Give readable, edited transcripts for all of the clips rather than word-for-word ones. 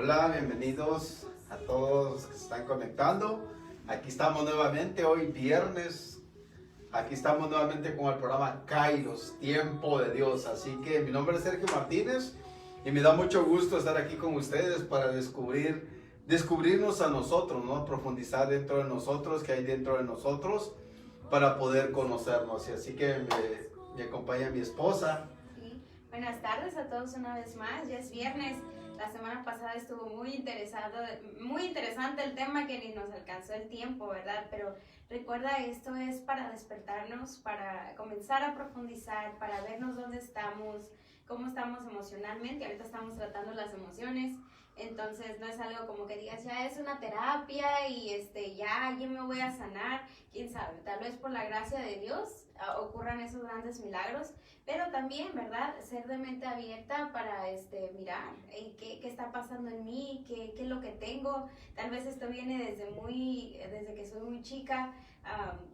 Hola, bienvenidos a todos los que se están conectando. Aquí estamos nuevamente, hoy viernes. Aquí estamos nuevamente con el programa Kairos, Tiempo de Dios. Así que mi nombre es Sergio Martínez y me da mucho gusto estar aquí con ustedes para descubrirnos a nosotros, ¿no? Profundizar dentro de nosotros, qué hay dentro de nosotros, para poder conocernos. Y así que me acompaña mi esposa. Sí. Buenas tardes a todos una vez más, ya es viernes. La semana pasada estuvo muy interesante el tema que ni nos alcanzó el tiempo, ¿verdad? Pero recuerda, esto es para despertarnos, para comenzar a profundizar, para vernos dónde estamos, cómo estamos emocionalmente. Ahorita estamos tratando las emociones, entonces no es algo como que digas, ya es una terapia y ya me voy a sanar. Quién sabe, tal vez por la gracia de Dios ocurran esos grandes milagros, pero también, ¿verdad? Ser de mente abierta para mirar qué está pasando en mí, qué es lo que tengo. Tal vez esto viene desde que soy muy chica,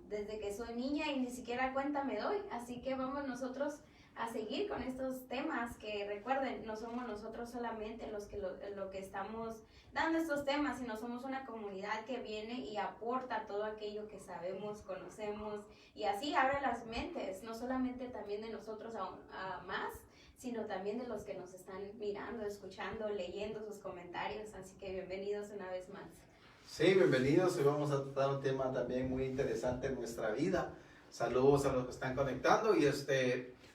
desde que soy niña y ni siquiera cuenta me doy. Así que vamos nosotros a seguir con estos temas, que recuerden, no somos nosotros solamente los que estamos dando estos temas, sino somos una comunidad que viene y aporta todo aquello que sabemos, conocemos, y así abre las mentes, no solamente también de nosotros a más, sino también de los que nos están mirando, escuchando, leyendo sus comentarios. Así que bienvenidos una vez más. Sí, bienvenidos. Hoy vamos a tratar un tema también muy interesante en nuestra vida. Saludos a los que están conectando y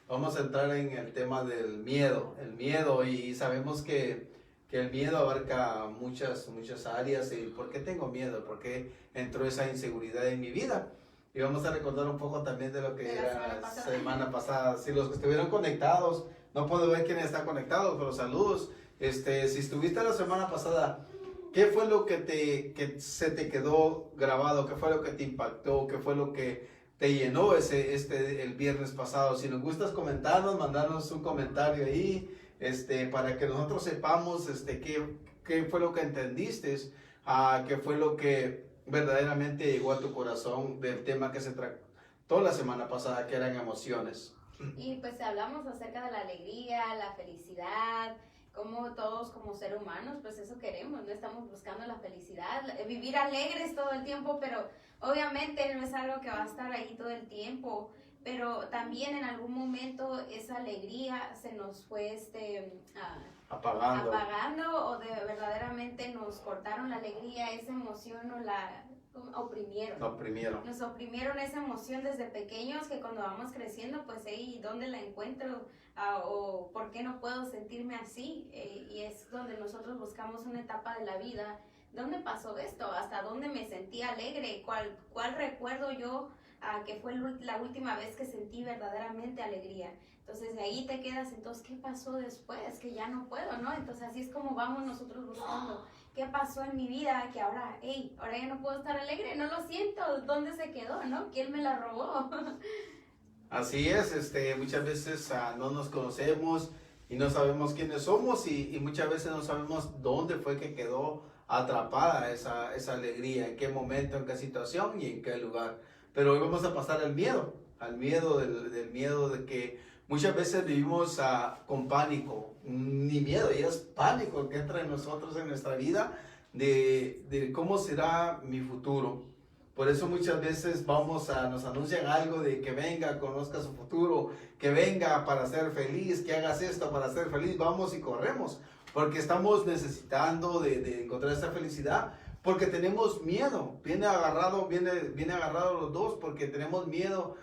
vamos a entrar en el tema del miedo. El miedo, y sabemos que el miedo abarca muchas áreas. ¿Y por qué tengo miedo? ¿Por qué entró esa inseguridad en mi vida? Y vamos a recordar un poco también de lo que era la semana pasada. Si los que estuvieron conectados, no puedo ver quiénes están conectados, pero saludos. Si estuviste la semana pasada, ¿qué fue lo que se te quedó grabado? ¿Qué fue lo que te impactó? ¿Qué fue lo que te llenó el viernes pasado? Si nos gustas comentarnos, mandarnos un comentario ahí, para que nosotros sepamos qué fue lo que entendiste, qué fue lo que verdaderamente llegó a tu corazón del tema que se trató la semana pasada, que eran emociones. Y pues hablamos acerca de la alegría, la felicidad, como todos como seres humanos, pues eso queremos, no estamos buscando la felicidad, vivir alegres todo el tiempo, pero obviamente no es algo que va a estar ahí todo el tiempo, pero también en algún momento esa alegría se nos fue apagando, o verdaderamente nos cortaron la alegría, esa emoción nos la oprimieron. Nos oprimieron esa emoción desde pequeños, que cuando vamos creciendo, pues, ¿dónde la encuentro? O ¿por qué no puedo sentirme así? Y es donde nosotros buscamos una etapa de la vida. ¿Dónde pasó esto? ¿Hasta dónde me sentí alegre? ¿Cuál recuerdo yo que fue la última vez que sentí verdaderamente alegría? Entonces de ahí te quedas, entonces, ¿qué pasó después? Que ya no puedo, ¿no? Entonces así es como vamos nosotros buscando. ¿Qué pasó en mi vida que ahora ya no puedo estar alegre? No lo siento. ¿Dónde se quedó, no? ¿Quién me la robó? Así es, muchas veces no nos conocemos y no sabemos quiénes somos, y muchas veces no sabemos dónde fue que quedó atrapada esa alegría, en qué momento, en qué situación y en qué lugar. Pero hoy vamos a pasar al miedo del miedo de que muchas veces vivimos con pánico, ni miedo, y es pánico que entra en nosotros, en nuestra vida, de cómo será mi futuro. Por eso muchas veces nos anuncian algo de que venga, conozca su futuro, que venga para ser feliz, que hagas esto para ser feliz. Vamos y corremos, porque estamos necesitando de encontrar esa felicidad, porque tenemos miedo. Viene agarrado los dos, porque tenemos miedo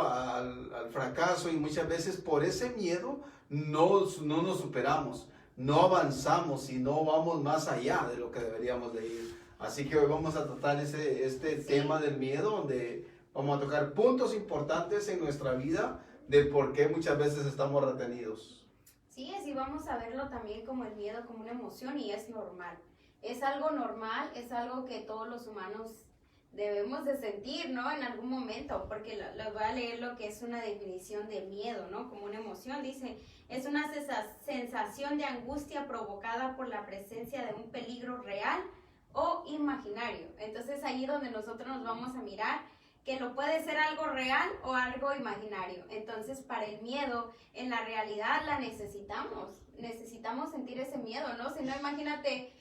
al fracaso, y muchas veces por ese miedo no nos superamos, no avanzamos y no vamos más allá de lo que deberíamos de ir. Así que hoy vamos a tratar este tema del miedo, donde vamos a tocar puntos importantes en nuestra vida de por qué muchas veces estamos retenidos. Sí, así vamos a verlo también como el miedo, como una emoción, y es normal. Es algo normal, es algo que todos los humanos debemos de sentir, ¿no? En algún momento, porque les voy a leer lo que es una definición de miedo, ¿no? Como una emoción, dice, es una sensación de angustia provocada por la presencia de un peligro real o imaginario. Entonces ahí donde nosotros nos vamos a mirar, que lo puede ser algo real o algo imaginario. Entonces, para el miedo, en la realidad la necesitamos sentir ese miedo, ¿no? Si no, imagínate,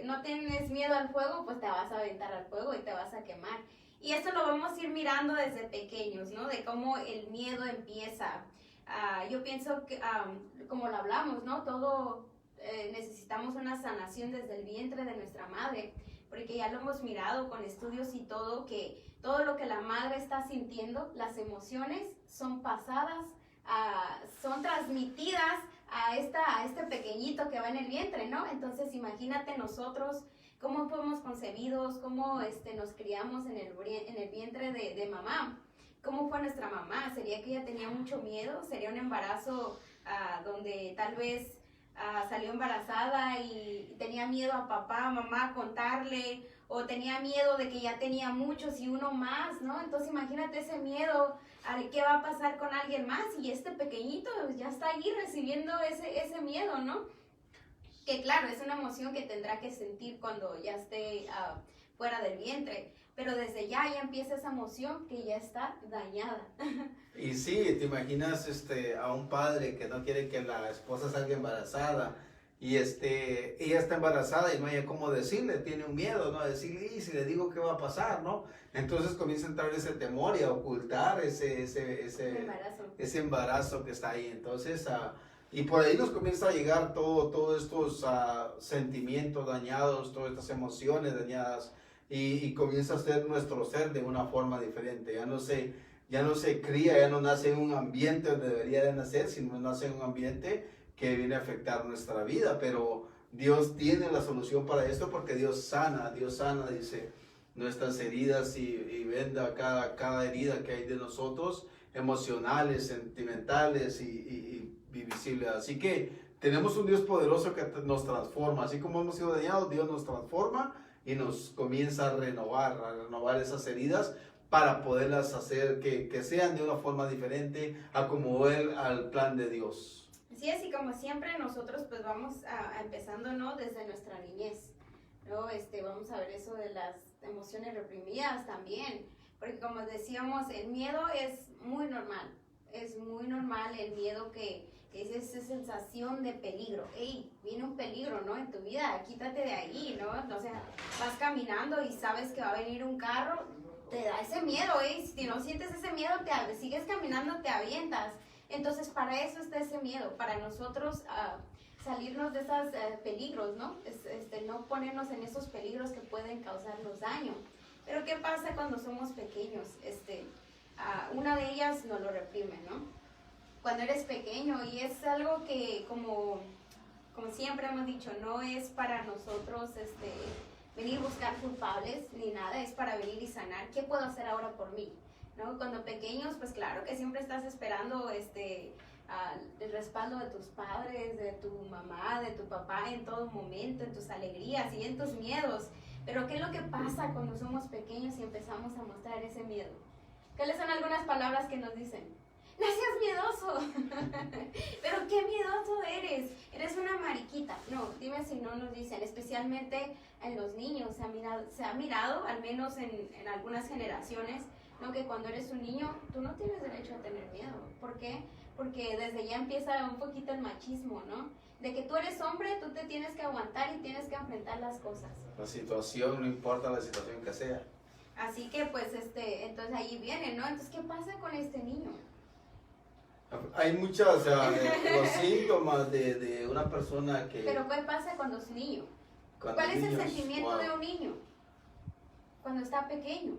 no tienes miedo al fuego, pues te vas a aventar al fuego y te vas a quemar. Y esto lo vamos a ir mirando desde pequeños, ¿no? De cómo el miedo empieza. Yo pienso que, como lo hablamos, ¿no? Todo necesitamos una sanación desde el vientre de nuestra madre, porque ya lo hemos mirado con estudios y todo, que todo lo que la madre está sintiendo, las emociones son pasadas, son transmitidas a este pequeñito que va en el vientre, ¿no? Entonces imagínate nosotros cómo fuimos concebidos, cómo nos criamos en el vientre de mamá. ¿Cómo fue nuestra mamá? ¿Sería que ella tenía mucho miedo? ¿Sería un embarazo donde tal vez salió embarazada y tenía miedo a papá, a mamá a contarle? ¿O tenía miedo de que ya tenía muchos y uno más, ¿no? Entonces imagínate ese miedo, ¿qué va a pasar con alguien más? Y este pequeñito ya está ahí recibiendo ese miedo, ¿no? Que claro, es una emoción que tendrá que sentir cuando ya esté fuera del vientre. Pero desde ya empieza esa emoción que ya está dañada. Y sí, te imaginas a un padre que no quiere que la esposa salga embarazada y ella está embarazada y no hay cómo decirle, tiene un miedo, ¿no? Decirle, y si le digo qué va a pasar, ¿no? Entonces comienza a entrar ese temor y a ocultar ese embarazo que está ahí. Entonces, y por ahí nos comienza a llegar todos estos sentimientos dañados, todas estas emociones dañadas. Y comienza a ser nuestro ser de una forma diferente. Ya no se cría, ya no nace en un ambiente donde debería de nacer, sino nace en un ambiente que viene a afectar nuestra vida. Pero Dios tiene la solución para esto porque Dios sana, dice, nuestras heridas y venda cada herida que hay de nosotros, emocionales, sentimentales y visibles. Así que tenemos un Dios poderoso que nos transforma. Así como hemos sido dañados, Dios nos transforma y nos comienza a renovar esas heridas para poderlas hacer que sean de una forma diferente a como Él, al plan de Dios. Así es, y como siempre nosotros pues vamos empezando, ¿no? Desde nuestra niñez, ¿no? Vamos a ver eso de las emociones reprimidas también, porque como decíamos, el miedo es muy normal el miedo que es esa sensación de peligro. Hey, viene un peligro, ¿no? En tu vida, quítate de ahí, ¿no? O sea, vas caminando y sabes que va a venir un carro, te da ese miedo, si no sientes ese miedo, sigues caminando, te avientas. Entonces, para eso está ese miedo, para nosotros salirnos de esos peligros, ¿no? No ponernos en esos peligros que pueden causarnos daño. Pero, ¿qué pasa cuando somos pequeños? Una de ellas nos lo reprime, ¿no? Cuando eres pequeño, y es algo que como siempre hemos dicho, no es para nosotros venir a buscar culpables ni nada, es para venir y sanar. ¿Qué puedo hacer ahora por mí? ¿No? Cuando pequeños, pues claro que siempre estás esperando el respaldo de tus padres, de tu mamá, de tu papá en todo momento, en tus alegrías y en tus miedos. Pero ¿qué es lo que pasa cuando somos pequeños y empezamos a mostrar ese miedo? ¿Cuáles son algunas palabras que nos dicen? ¡No seas miedoso! ¿Pero qué miedoso eres? Eres una mariquita. No, dime si no nos dicen, especialmente en los niños. Se ha mirado, al menos en algunas generaciones, ¿no? Que cuando eres un niño, tú no tienes derecho a tener miedo. ¿Por qué? Porque desde ya empieza un poquito el machismo, ¿no? De que tú eres hombre, tú te tienes que aguantar y tienes que enfrentar las cosas. La situación, no importa la situación que sea. Así que pues entonces ahí viene, ¿no? Entonces, ¿qué pasa con este niño? Hay muchos los síntomas de una persona que... Pero ¿qué pasa cuando es niño? ¿Cuál es el sentimiento de un niño cuando está pequeño?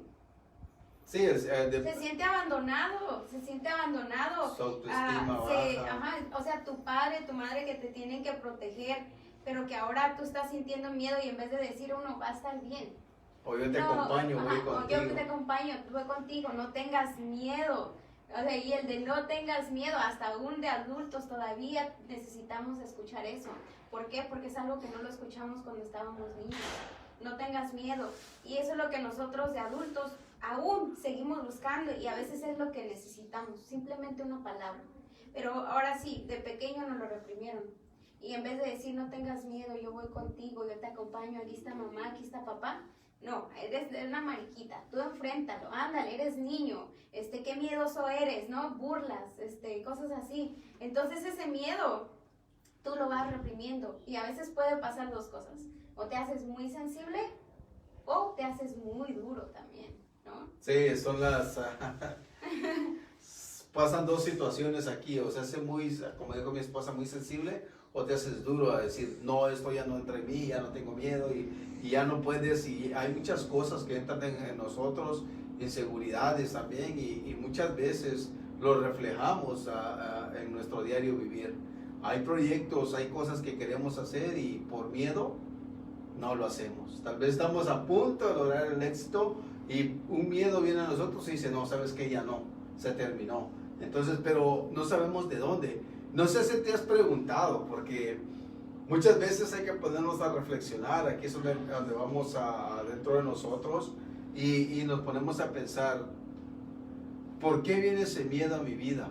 Sí, se siente abandonado. Su autoestima baja. O sea, tu padre, tu madre que te tienen que proteger, pero que ahora tú estás sintiendo miedo y en vez de decir uno va a estar bien. O yo te acompaño, voy contigo. O yo te acompaño, voy contigo, no tengas miedo. O sea, y el de no tengas miedo, hasta aún de adultos todavía necesitamos escuchar eso. ¿Por qué? Porque es algo que no lo escuchamos cuando estábamos niños. No tengas miedo. Y eso es lo que nosotros de adultos aún seguimos buscando y a veces es lo que necesitamos, simplemente una palabra. Pero ahora sí, de pequeño nos lo reprimieron. Y en vez de decir no tengas miedo, yo voy contigo, yo te acompaño, aquí está mamá, aquí está papá, No, eres una mariquita, tú enfréntalo, ándale, eres niño, qué miedoso eres, ¿no? Burlas, cosas así. Entonces ese miedo tú lo vas reprimiendo y a veces puede pasar dos cosas. O te haces muy sensible o te haces muy duro también, ¿no? Sí, son las... pasan dos situaciones aquí, o sea, como dijo mi esposa, muy sensible, o te haces duro a decir, no, esto ya no entra en mí, ya no tengo miedo y ya no puedes, y hay muchas cosas que entran en nosotros, inseguridades también, y muchas veces lo reflejamos en nuestro diario vivir. Hay proyectos, hay cosas que queremos hacer y por miedo no lo hacemos. Tal vez estamos a punto de lograr el éxito y un miedo viene a nosotros y dice, no, sabes que ya no, se terminó. Entonces, pero no sabemos de dónde. No sé si te has preguntado, porque muchas veces hay que ponernos a reflexionar. Aquí es donde vamos dentro de nosotros y nos ponemos a pensar, ¿por qué viene ese miedo a mi vida?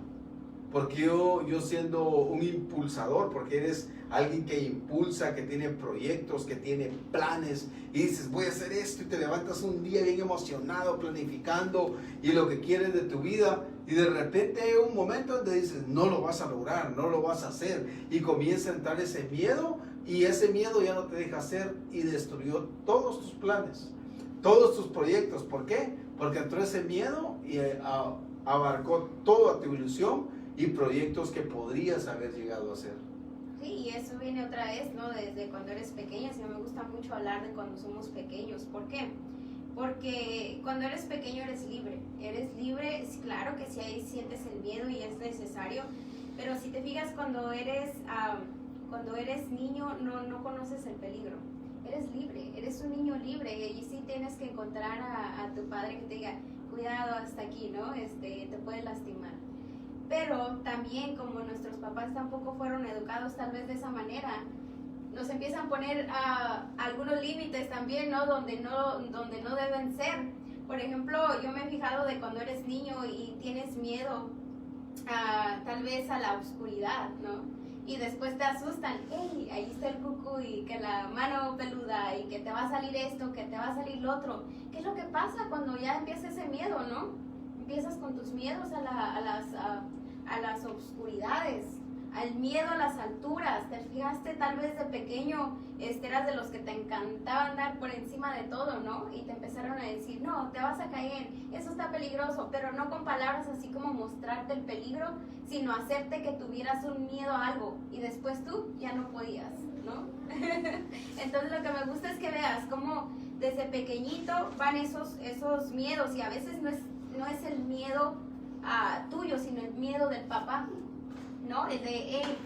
Porque yo siendo un impulsador, porque eres alguien que impulsa, que tiene proyectos, que tiene planes, y dices, voy a hacer esto, y te levantas un día bien emocionado, planificando, y lo que quieres de tu vida, y de repente hay un momento donde dices, no lo vas a lograr, no lo vas a hacer, y comienza a entrar ese miedo, y ese miedo ya no te deja hacer, y destruyó todos tus planes, todos tus proyectos. ¿Por qué? Porque entró ese miedo y abarcó toda tu ilusión, y proyectos que podrías haber llegado a hacer. Sí, y eso viene otra vez, ¿no? Desde cuando eres pequeña. Sí, me gusta mucho hablar de cuando somos pequeños. ¿Por qué? Porque cuando eres pequeño eres libre. Eres libre, es claro que sí ahí sientes el miedo y es necesario, pero si te fijas, cuando eres niño no conoces el peligro. Eres libre, eres un niño libre y sí tienes que encontrar a tu padre que te diga, cuidado hasta aquí, ¿no? Te puede lastimar. Pero también, como nuestros papás tampoco fueron educados tal vez de esa manera, nos empiezan a poner algunos límites también, ¿no? Donde no deben ser. Por ejemplo, yo me he fijado de cuando eres niño y tienes miedo tal vez a la oscuridad, ¿no? Y después te asustan, hey, ahí está el cucú y que la mano peluda y que te va a salir esto, que te va a salir lo otro. ¿Qué es lo que pasa cuando ya empieza ese miedo, no? Empiezas con tus miedos a las oscuridades, al miedo a las alturas. Te fijaste, tal vez de pequeño eras de los que te encantaba andar por encima de todo, ¿no? Y te empezaron a decir, no, te vas a caer, eso está peligroso, pero no con palabras así como mostrarte el peligro, sino hacerte que tuvieras un miedo a algo y después tú ya no podías, ¿no? Entonces lo que me gusta es que veas cómo desde pequeñito van esos miedos, y a veces no es el miedo tuyo, sino el miedo del papá, ¿no? El de, hey,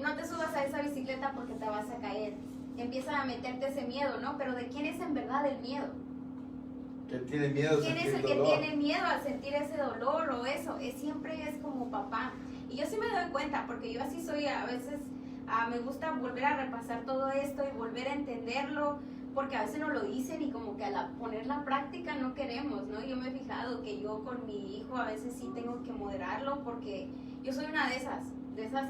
no te subas a esa bicicleta porque te vas a caer. Empieza a meterte ese miedo, ¿no? Pero ¿de quién es en verdad el miedo? ¿Quién tiene miedo? ¿Quién es el que tiene miedo al sentir ese dolor o eso? Siempre es como papá. Y yo sí me doy cuenta, porque yo así soy a veces. Me gusta volver a repasar todo esto y volver a entenderlo, porque a veces no lo dicen y como que al poner la práctica no queremos, ¿no? Yo me he fijado que yo con mi hijo a veces sí tengo que moderarlo, porque yo soy una de esas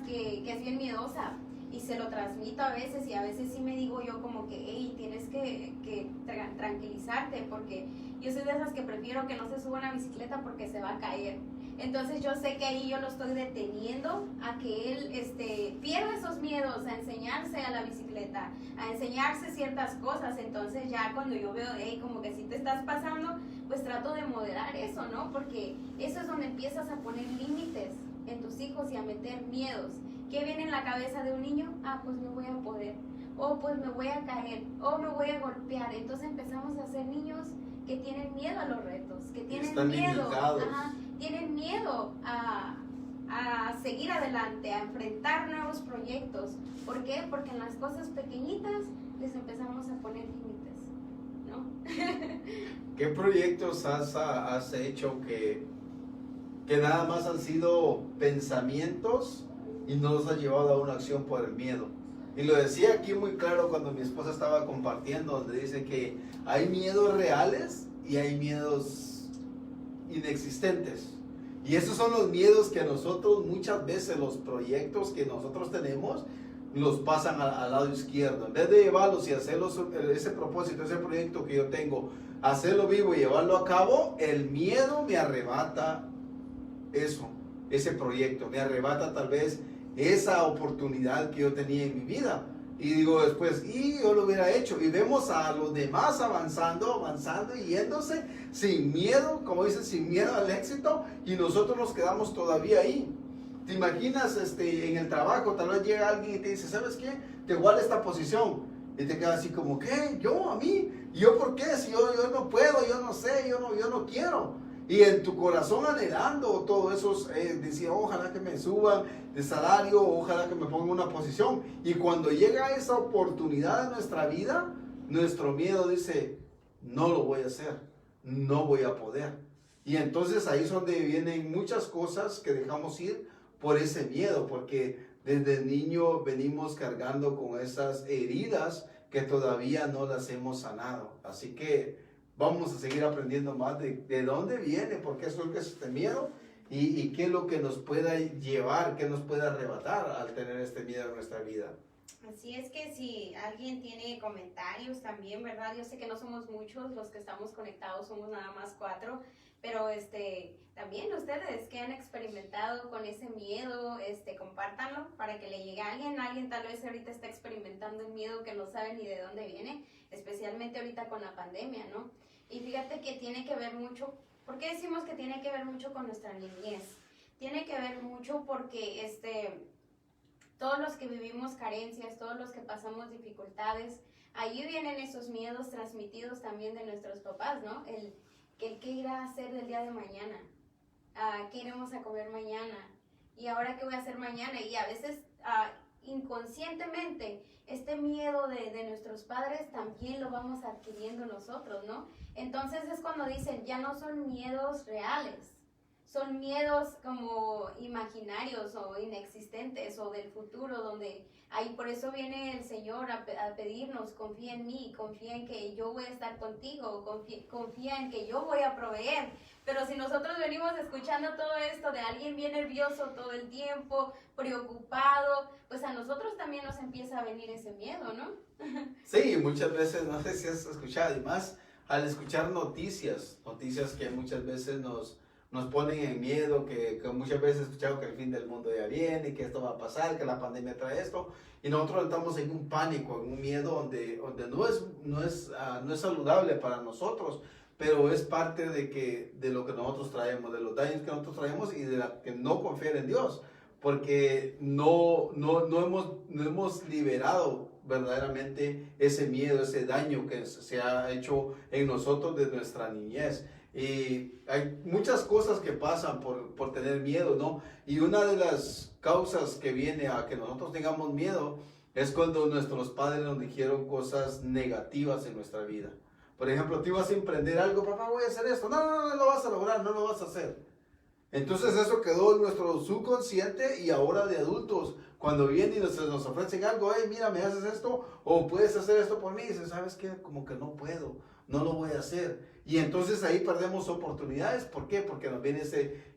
que es bien miedosa y se lo transmito a veces, y a veces sí me digo yo como que, hey, tienes que tranquilizarte, porque yo soy de esas que prefiero que no se suba a una bicicleta porque se va a caer. Entonces yo sé que ahí yo lo estoy deteniendo a que él pierda esos miedos, a enseñarse a la bicicleta, a enseñarse ciertas cosas. Entonces ya cuando yo veo, hey, como que si te estás pasando, pues trato de moderar eso, ¿no? Porque eso es donde empiezas a poner límites en tus hijos y a meter miedos. ¿Qué viene en la cabeza de un niño? Pues no voy a poder, o pues me voy a caer, o me voy a golpear. Entonces empezamos a ser niños que tienen miedo a los retos, que tienen miedo, tienen miedo a seguir adelante, a enfrentar nuevos proyectos. ¿Por qué? Porque en las cosas pequeñitas les empezamos a poner límites, ¿no? ¿Qué proyectos has hecho que nada más han sido pensamientos y no los has llevado a una acción por el miedo? Y lo decía aquí muy claro cuando mi esposa estaba compartiendo, donde dice que hay miedos reales y hay miedos inexistentes. Y esos son los miedos que nosotros muchas veces, los proyectos que nosotros tenemos, los pasan al lado izquierdo. En vez de llevarlos y hacerlos, ese propósito, ese proyecto que yo tengo, hacerlo vivo y llevarlo a cabo, el miedo me arrebata eso, ese proyecto, me arrebata tal vez esa oportunidad que yo tenía en mi vida. Y digo después, y yo lo hubiera hecho. Y vemos a los demás avanzando y yéndose sin miedo, como dicen, sin miedo al éxito, y nosotros nos quedamos todavía ahí. ¿Te imaginas en el trabajo? Tal vez llega alguien y te dice, ¿sabes qué? Te igual esta posición. Y te quedas así como, ¿qué? ¿Yo? ¿A mí? ¿Y yo por qué? Si yo no puedo, yo no sé, yo no quiero. Y en tu corazón anhelando todo eso, decía, ojalá que me suban de salario, ojalá que me pongan una posición. Y cuando llega esa oportunidad en nuestra vida, nuestro miedo dice, no lo voy a hacer, no voy a poder. Y entonces ahí es donde vienen muchas cosas que dejamos ir por ese miedo, porque desde niño venimos cargando con esas heridas que todavía no las hemos sanado. Así que vamos a seguir aprendiendo más de dónde viene, por qué surge este miedo y qué es lo que nos pueda llevar, qué nos puede arrebatar al tener este miedo en nuestra vida. Así es que si alguien tiene comentarios también, ¿verdad? Yo sé que no somos muchos los que estamos conectados, somos nada más 4, pero también ustedes que han experimentado con ese miedo, compártanlo para que le llegue a alguien tal vez ahorita está experimentando el miedo que no sabe ni de dónde viene, especialmente ahorita con la pandemia, ¿no? Y fíjate que tiene que ver mucho, ¿por qué decimos que tiene que ver mucho con nuestra niñez? Tiene que ver mucho porque todos los que vivimos carencias, todos los que pasamos dificultades, ahí vienen esos miedos transmitidos también de nuestros papás, ¿no? El qué irá a hacer del día de mañana, qué iremos a comer mañana, y ahora qué voy a hacer mañana, y a veces inconscientemente este miedo de nuestros padres también lo vamos adquiriendo nosotros, ¿no? Entonces es cuando dicen, ya no son miedos reales, son miedos como imaginarios o inexistentes o del futuro, donde ahí por eso viene el Señor a pedirnos, confía en mí, confía en que yo voy a estar contigo, confía en que yo voy a proveer. Pero si nosotros venimos escuchando todo esto de alguien bien nervioso todo el tiempo, preocupado, pues a nosotros también nos empieza a venir ese miedo, ¿no? Sí, muchas veces, no sé si has escuchado, y más al escuchar noticias que muchas veces nos ponen en miedo, que muchas veces he escuchado que el fin del mundo ya viene, que esto va a pasar, que la pandemia trae esto, y nosotros estamos en un pánico, en un miedo donde no es saludable para nosotros, pero es parte de lo que nosotros traemos, de los daños que nosotros traemos y de la que no confiar en Dios, porque no hemos liberado verdaderamente ese miedo, ese daño que se ha hecho en nosotros desde nuestra niñez. Y hay muchas cosas que pasan por tener miedo, ¿no? Y una de las causas que viene a que nosotros tengamos miedo es cuando nuestros padres nos dijeron cosas negativas en nuestra vida. Por ejemplo, tú ibas a emprender algo, papá, voy a hacer esto. No lo vas a lograr, no lo vas a hacer. Entonces eso quedó en nuestro subconsciente y ahora de adultos, cuando vienen y nos ofrecen algo, hey, mira, me haces esto o puedes hacer esto por mí, y dices, ¿sabes qué? Como que no puedo, no lo voy a hacer. Y entonces ahí perdemos oportunidades. ¿Por qué? Porque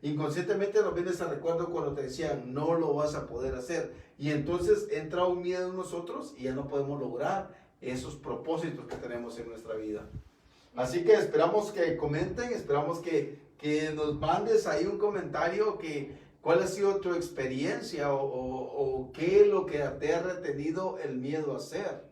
inconscientemente nos viene ese recuerdo cuando te decían, no lo vas a poder hacer. Y entonces entra un miedo en nosotros y ya no podemos lograr esos propósitos que tenemos en nuestra vida. Así que esperamos que comenten, esperamos que nos mandes ahí un comentario cuál ha sido tu experiencia o qué es lo que te ha retenido el miedo a hacer.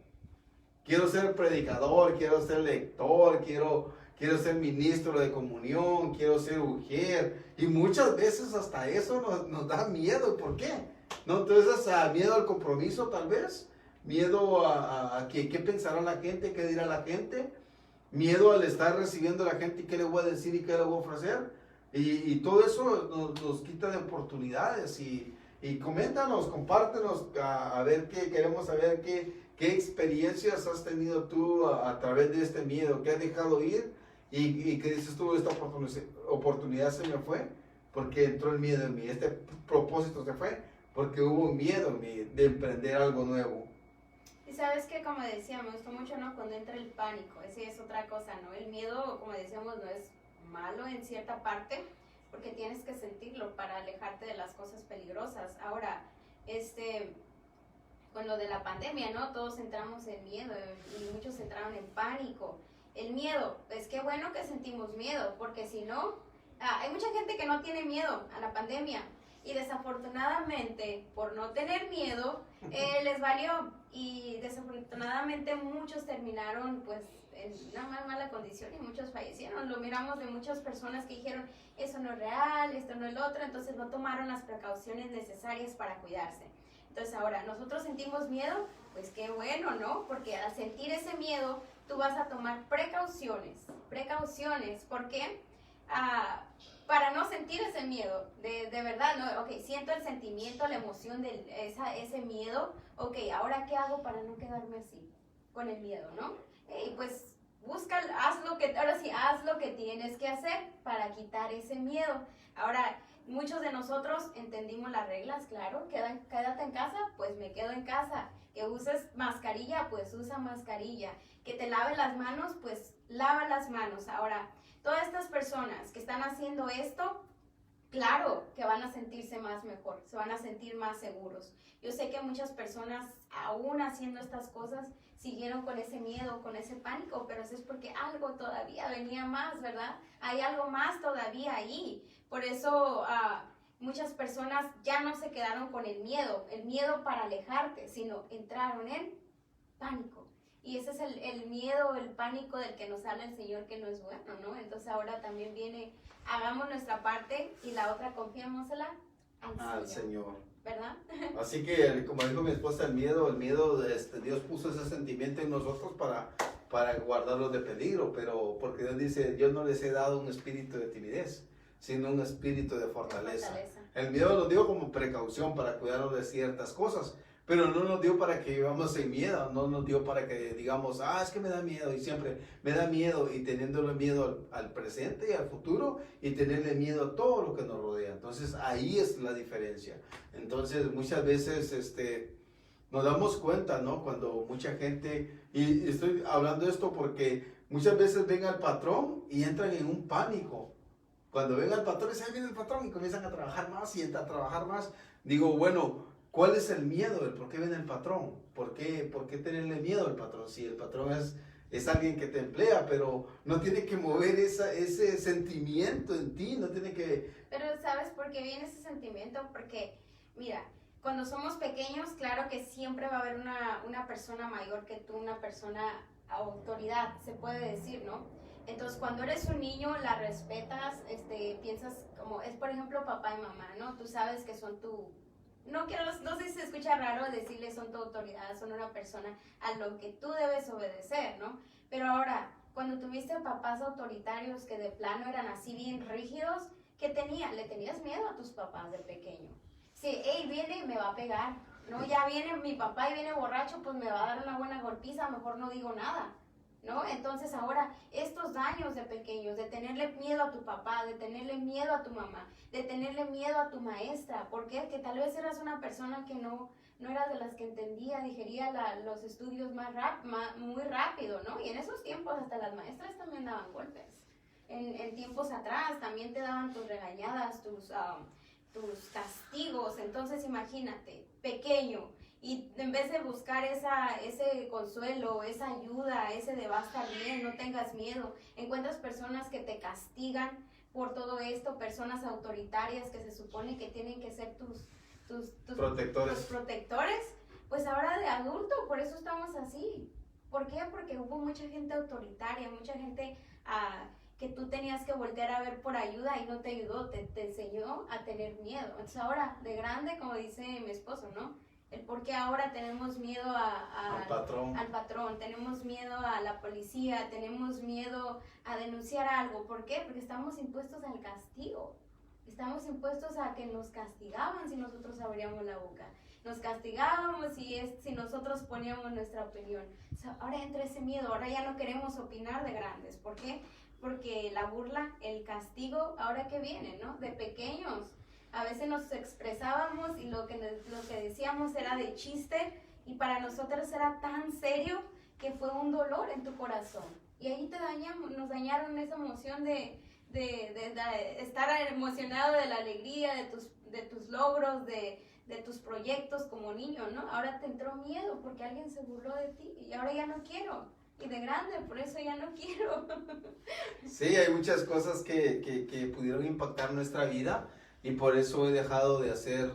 Quiero ser predicador, quiero ser lector, quiero ser ministro de comunión, quiero ser mujer. Y muchas veces hasta eso nos da miedo. ¿Por qué? ¿No? Entonces, miedo al compromiso tal vez, miedo a qué pensará la gente, qué dirá la gente, miedo al estar recibiendo a la gente y qué le voy a decir y qué le voy a ofrecer. Y todo eso nos quita de oportunidades. Y coméntanos, compártenos, a ver queremos saber qué experiencias has tenido tú a través de este miedo, qué has dejado ir y qué dices tú, esta oportunidad se me fue porque entró el miedo en mí, este propósito se fue porque hubo un miedo en mí de emprender algo nuevo. Y sabes que, como decía, me gustó mucho, ¿no? Cuando entra el pánico, esa es otra cosa, ¿no? El miedo, como decíamos, no es malo en cierta parte, porque tienes que sentirlo para alejarte de las cosas peligrosas. Ahora, con lo de la pandemia, ¿no? Todos entramos en miedo y muchos entraron en pánico. El miedo, pues qué bueno que sentimos miedo, porque si no, hay mucha gente que no tiene miedo a la pandemia y desafortunadamente por no tener miedo les valió y desafortunadamente muchos terminaron pues en una mala condición y muchos fallecieron. Lo miramos de muchas personas que dijeron eso no es real, esto no es lo otro, entonces no tomaron las precauciones necesarias para cuidarse. Entonces ahora nosotros sentimos miedo, pues qué bueno, ¿no? Porque al sentir ese miedo tú vas a tomar precauciones, ¿por qué? Para no sentir ese miedo, de verdad, ¿no? Ok, siento el sentimiento, la emoción de ese miedo, ok, ahora ¿qué hago para no quedarme así, con el miedo, ¿no? Pues busca, haz lo que tienes que hacer para quitar ese miedo. Ahora, muchos de nosotros entendimos las reglas, claro, quédate en casa, pues me quedo en casa. Que uses mascarilla, pues usa mascarilla. Que te laves las manos, pues lava las manos. Ahora, todas estas personas que están haciendo esto, claro que van a sentirse más mejor, se van a sentir más seguros. Yo sé que muchas personas, aún haciendo estas cosas, siguieron con ese miedo, con ese pánico, pero eso es porque algo todavía venía más, ¿verdad? Hay algo más todavía ahí. Por eso muchas personas ya no se quedaron con el miedo para alejarte, sino entraron en pánico. Y ese es el miedo, el pánico del que nos habla el Señor, que no es bueno, ¿no? Entonces ahora también viene, hagamos nuestra parte y la otra confiémosela al Señor. ¿Verdad? Así que, como dijo mi esposa, el miedo, Dios puso ese sentimiento en nosotros para guardarlos de peligro, pero porque Dios dice, yo no les he dado un espíritu de timidez, sino un espíritu de fortaleza. El miedo nos dio como precaución para cuidarnos de ciertas cosas, pero no nos dio para que vivamos en miedo, no nos dio para que digamos, es que me da miedo, y siempre me da miedo, y teniéndole miedo al presente y al futuro, y tenerle miedo a todo lo que nos rodea. Entonces ahí es la diferencia. Entonces muchas veces nos damos cuenta, ¿no? Cuando mucha gente, y estoy hablando de esto porque muchas veces ven al patrón y entran en un pánico. Cuando ven al patrón, dicen, ahí viene el patrón, y comienzan a trabajar más y a trabajar más. Digo, bueno, ¿cuál es el miedo? ¿Por qué viene el patrón? ¿Por qué tenerle miedo al patrón? Si el patrón es alguien que te emplea, pero no tiene que mover ese sentimiento en ti, no tiene que... Pero ¿sabes por qué viene ese sentimiento? Porque, mira, cuando somos pequeños, claro que siempre va a haber una persona mayor que tú, una persona autoridad, se puede decir, ¿no? Entonces, cuando eres un niño, la respetas, piensas como, es por ejemplo papá y mamá, ¿no? Tú sabes que son no sé si se escucha raro decirle son tu autoridad, son una persona a lo que tú debes obedecer, ¿no? Pero ahora, cuando tuviste papás autoritarios que de plano eran así bien rígidos, ¿qué le tenías miedo a tus papás de pequeño? Si, viene y me va a pegar, ¿no? Ya viene mi papá y viene borracho, pues me va a dar una buena golpiza, mejor no digo nada, ¿no? Entonces ahora, estos daños de pequeños, de tenerle miedo a tu papá, de tenerle miedo a tu mamá, de tenerle miedo a tu maestra, ¿por qué? Que tal vez eras una persona que no eras de las que entendía, digería los estudios muy rápido, ¿no? Y en esos tiempos hasta las maestras también daban golpes. En tiempos atrás también te daban tus regañadas, tus castigos. Entonces imagínate, pequeño, y en vez de buscar ese consuelo, esa ayuda, ese de va a estar bien, no tengas miedo, encuentras personas que te castigan por todo esto, personas autoritarias que se supone que tienen que ser tus protectores, pues ahora de adulto, por eso estamos así. ¿Por qué? Porque hubo mucha gente autoritaria, mucha gente que tú tenías que voltear a ver por ayuda y no te ayudó, te enseñó a tener miedo. Entonces ahora, de grande, como dice mi esposo, ¿no? El por qué ahora tenemos miedo al patrón, tenemos miedo a la policía, tenemos miedo a denunciar algo. ¿Por qué? Porque estamos impuestos al castigo. Estamos impuestos a que nos castigaban si nosotros abríamos la boca. Nos castigábamos si nosotros poníamos nuestra opinión. O sea, ahora entra ese miedo, ahora ya no queremos opinar de grandes. ¿Por qué? Porque la burla, el castigo, ahora que viene, ¿no? De pequeños. A veces nos expresábamos y lo que decíamos era de chiste y para nosotros era tan serio que fue un dolor en tu corazón. Y ahí nos dañaron esa emoción de estar emocionado de la alegría, de tus logros, de de tus proyectos como niño, ¿no? Ahora te entró miedo porque alguien se burló de ti y ahora ya no quiero. Y de grande, por eso ya no quiero. Sí, hay muchas cosas que pudieron impactar nuestra vida y por eso he dejado de hacer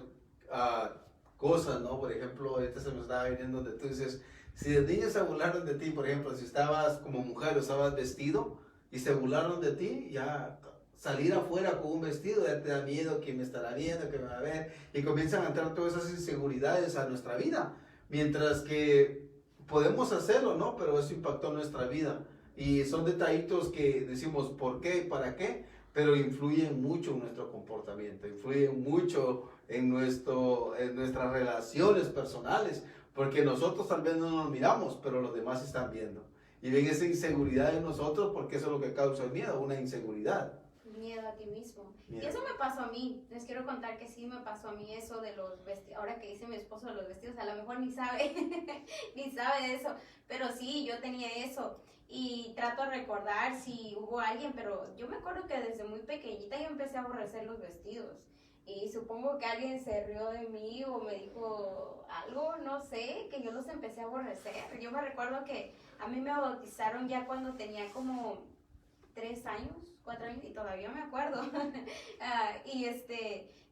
cosas, ¿no? Por ejemplo, ahorita se me estaba viniendo donde tú dices, si de niños se burlaron de ti, por ejemplo, si estabas como mujer o estabas vestido y se burlaron de ti, ya salir afuera con un vestido ya te da miedo, que me estará viendo, que me va a ver, y comienzan a entrar todas esas inseguridades a nuestra vida, mientras que podemos hacerlo, ¿no? Pero eso impactó nuestra vida. Y son detallitos que decimos por qué y para qué, pero influyen mucho en nuestro comportamiento, influyen mucho en nuestras relaciones personales, porque nosotros tal vez no nos miramos, pero los demás están viendo. Y ven esa inseguridad en nosotros porque eso es lo que causa el miedo, una inseguridad. Miedo a ti mismo. Miedo. Y eso me pasó a mí. Les quiero contar que sí me pasó a mí eso de los vestidos. Ahora que dice mi esposo de los vestidos, a lo mejor ni sabe, ni sabe de eso. Pero sí, yo tenía eso. Y trato de recordar si hubo alguien, pero yo me acuerdo que desde muy pequeñita yo empecé a aborrecer los vestidos. Y supongo que alguien se rió de mí o me dijo algo, no sé, que yo los empecé a aborrecer. Yo me recuerdo que a mí me bautizaron ya cuando tenía como 3 años, 4 años, y todavía me acuerdo.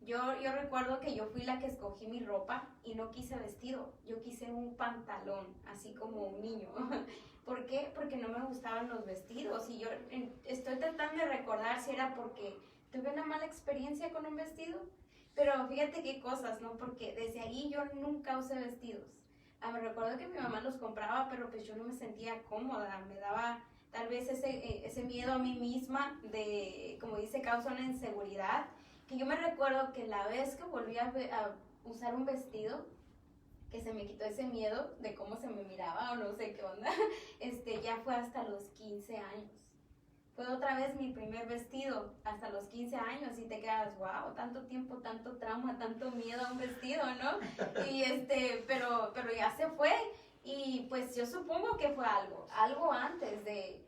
Yo recuerdo que yo fui la que escogí mi ropa y no quise vestido, yo quise un pantalón, así como un niño. ¿Por qué? Porque no me gustaban los vestidos y yo estoy tratando de recordar si era porque tuve una mala experiencia con un vestido, pero fíjate qué cosas, ¿no? Porque desde ahí yo nunca usé vestidos. Me recuerdo que mi mamá los compraba, pero pues yo no me sentía cómoda, me daba tal vez ese miedo a mí misma de, como dice, causa una inseguridad, que yo me recuerdo que la vez que volví a usar un vestido, que se me quitó ese miedo de cómo se me miraba o no sé qué onda, ya fue hasta los 15 años. Fue otra vez mi primer vestido hasta los 15 años y te quedas, wow, tanto tiempo, tanto trauma, tanto miedo a un vestido, ¿no? Y pero ya se fue. Y pues yo supongo que fue algo antes de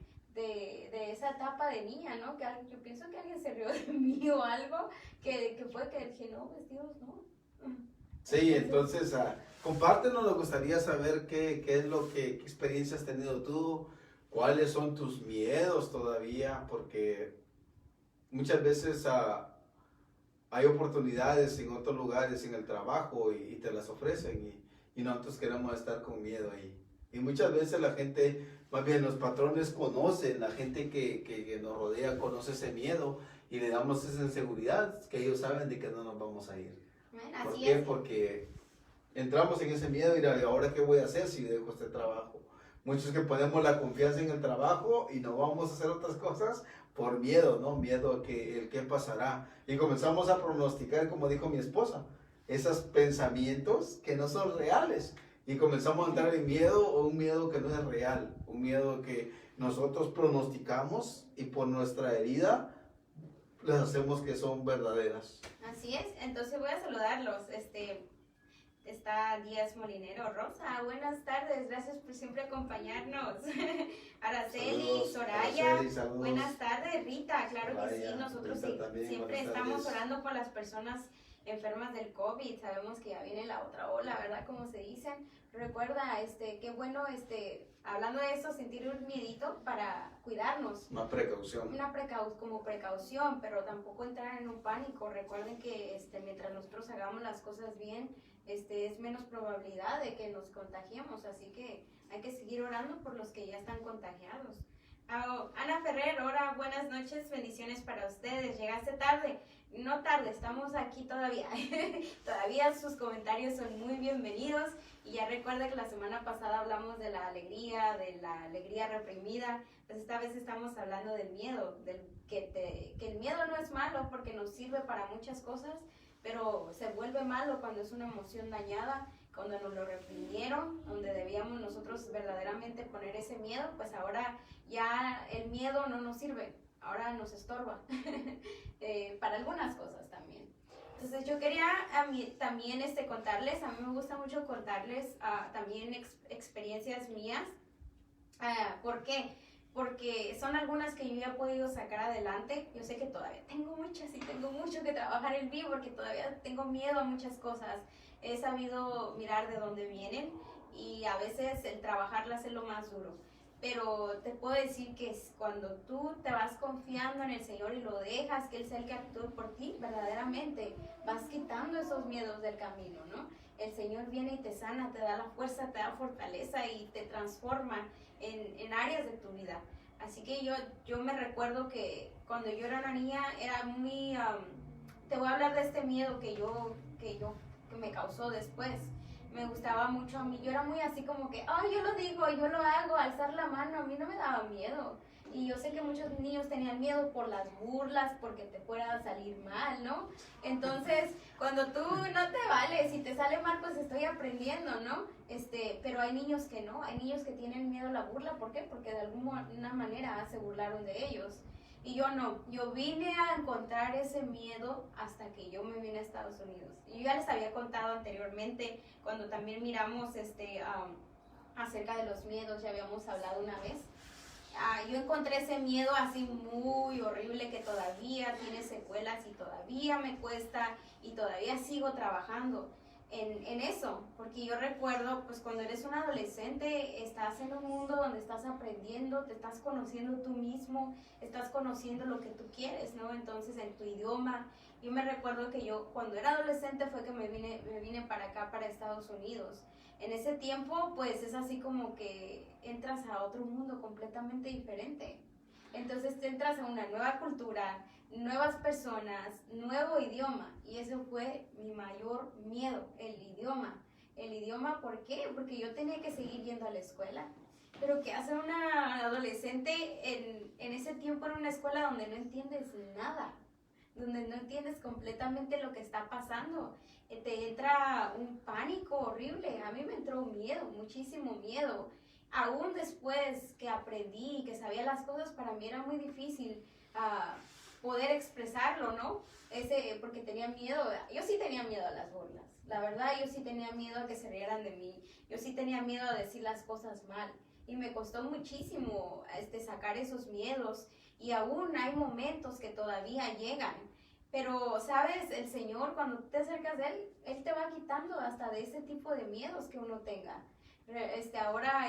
esa etapa de niña, ¿no? Que yo pienso que alguien se rió de mí o algo, que fue que dije, no, vestidos no. Sí, entonces, compártenos, nos gustaría saber qué experiencia has tenido tú, cuáles son tus miedos todavía, porque muchas veces hay oportunidades en otros lugares, en el trabajo, y te las ofrecen, y nosotros queremos estar con miedo ahí. Y muchas veces la gente, más bien los patrones conocen, la gente que nos rodea conoce ese miedo, y le damos esa inseguridad, que ellos saben de que no nos vamos a ir. Bueno, ¿Por así qué? es. Porque entramos en ese miedo y ahora qué voy a hacer si dejo este trabajo. Muchos que ponemos la confianza en el trabajo y no vamos a hacer otras cosas por miedo, ¿no? Miedo a que el qué pasará. Y comenzamos a pronosticar, como dijo mi esposa, esos pensamientos que no son reales. Y comenzamos a entrar en miedo o un miedo que no es real. Un miedo que nosotros pronosticamos y por nuestra herida les hacemos que son verdaderas. Así es, entonces voy a saludarlos. Está Díaz Molinero, Rosa, buenas tardes, gracias por siempre acompañarnos. Araceli, Saludos, Soraya, Araceli, buenas tardes, Rita, claro Soraya, que sí, nosotros Rita también, siempre buenas estamos tardes. orando por las personas enfermas del COVID, sabemos que ya viene la otra ola, ¿verdad? Como se dicen. Recuerda, qué bueno, hablando de eso, sentir un miedito para cuidarnos. Una precaución. Como precaución, pero tampoco entrar en un pánico. Recuerden que mientras nosotros hagamos las cosas bien, es menos probabilidad de que nos contagiemos, así que hay que seguir orando por los que ya están contagiados. Ana Ferrer, hola, buenas noches, bendiciones para ustedes. Llegaste tarde, no tarde, estamos aquí todavía. Todavía sus comentarios son muy bienvenidos. Y ya recuerda que la semana pasada hablamos de la alegría reprimida. Pues esta vez estamos hablando del miedo, que el miedo no es malo porque nos sirve para muchas cosas, pero se vuelve malo cuando es una emoción dañada, cuando nos lo reprimieron, donde debíamos nosotros verdaderamente poner ese miedo, pues ahora ya el miedo no nos sirve, ahora nos estorba para algunas cosas también. Entonces yo quería también contarles, a mí me gusta mucho contarles también experiencias mías. ¿Por qué? porque son algunas que yo ya he podido sacar adelante. Yo sé que todavía tengo muchas y tengo mucho que trabajar en mí porque todavía tengo miedo a muchas cosas. He sabido mirar de dónde vienen y a veces el trabajarlas es lo más duro. Pero te puedo decir que cuando tú te vas confiando en el Señor y lo dejas que Él sea el que actúe por ti, verdaderamente vas quitando esos miedos del camino, ¿no? El Señor viene y te sana, te da la fuerza, te da fortaleza y te transforma en áreas de tu vida. Así que yo me recuerdo que cuando yo era una niña era muy... te voy a hablar de este miedo que me causó después. Me gustaba mucho a mí, yo era muy así como que, ay, yo lo digo, yo lo hago, alzar la mano, a mí no me daba miedo. Y yo sé que muchos niños tenían miedo por las burlas, porque te fuera salir mal, ¿no? Entonces, cuando tú no te vales, si te sale mal, pues estoy aprendiendo, ¿no? Pero hay niños que no, hay niños que tienen miedo a la burla, ¿por qué? Porque de alguna manera se burlaron de ellos. Y yo no, yo vine a encontrar ese miedo hasta que yo me vine a Estados Unidos. Yo ya les había contado anteriormente, cuando también miramos acerca de los miedos, ya habíamos hablado una vez. Yo encontré ese miedo así muy horrible que todavía tiene secuelas y todavía me cuesta y todavía sigo trabajando en eso, porque yo recuerdo, pues cuando eres un adolescente, estás en un mundo donde estás aprendiendo, te estás conociendo tú mismo, estás conociendo lo que tú quieres, ¿no? Entonces, en tu idioma, yo me recuerdo que yo, cuando era adolescente, fue que me vine para acá, para Estados Unidos. En ese tiempo, pues, es así como que entras a otro mundo completamente diferente. Entonces, te entras a una nueva cultura, nuevas personas, nuevo idioma, y eso fue mi mayor miedo, el idioma. El idioma, ¿por qué? Porque yo tenía que seguir yendo a la escuela. Pero ¿qué hace una adolescente en ese tiempo en una escuela donde no entiendes nada? Donde no entiendes completamente lo que está pasando. Te entra un pánico horrible. A mí me entró miedo, muchísimo miedo. Aún después que aprendí, que sabía las cosas, para mí era muy difícil poder expresarlo, ¿no? Porque tenía miedo, yo sí tenía miedo a las burlas, la verdad yo sí tenía miedo a que se rieran de mí, yo sí tenía miedo a decir las cosas mal y me costó muchísimo sacar esos miedos y aún hay momentos que todavía llegan, pero sabes, el Señor cuando te acercas a Él te va quitando hasta de ese tipo de miedos que uno tenga. Ahora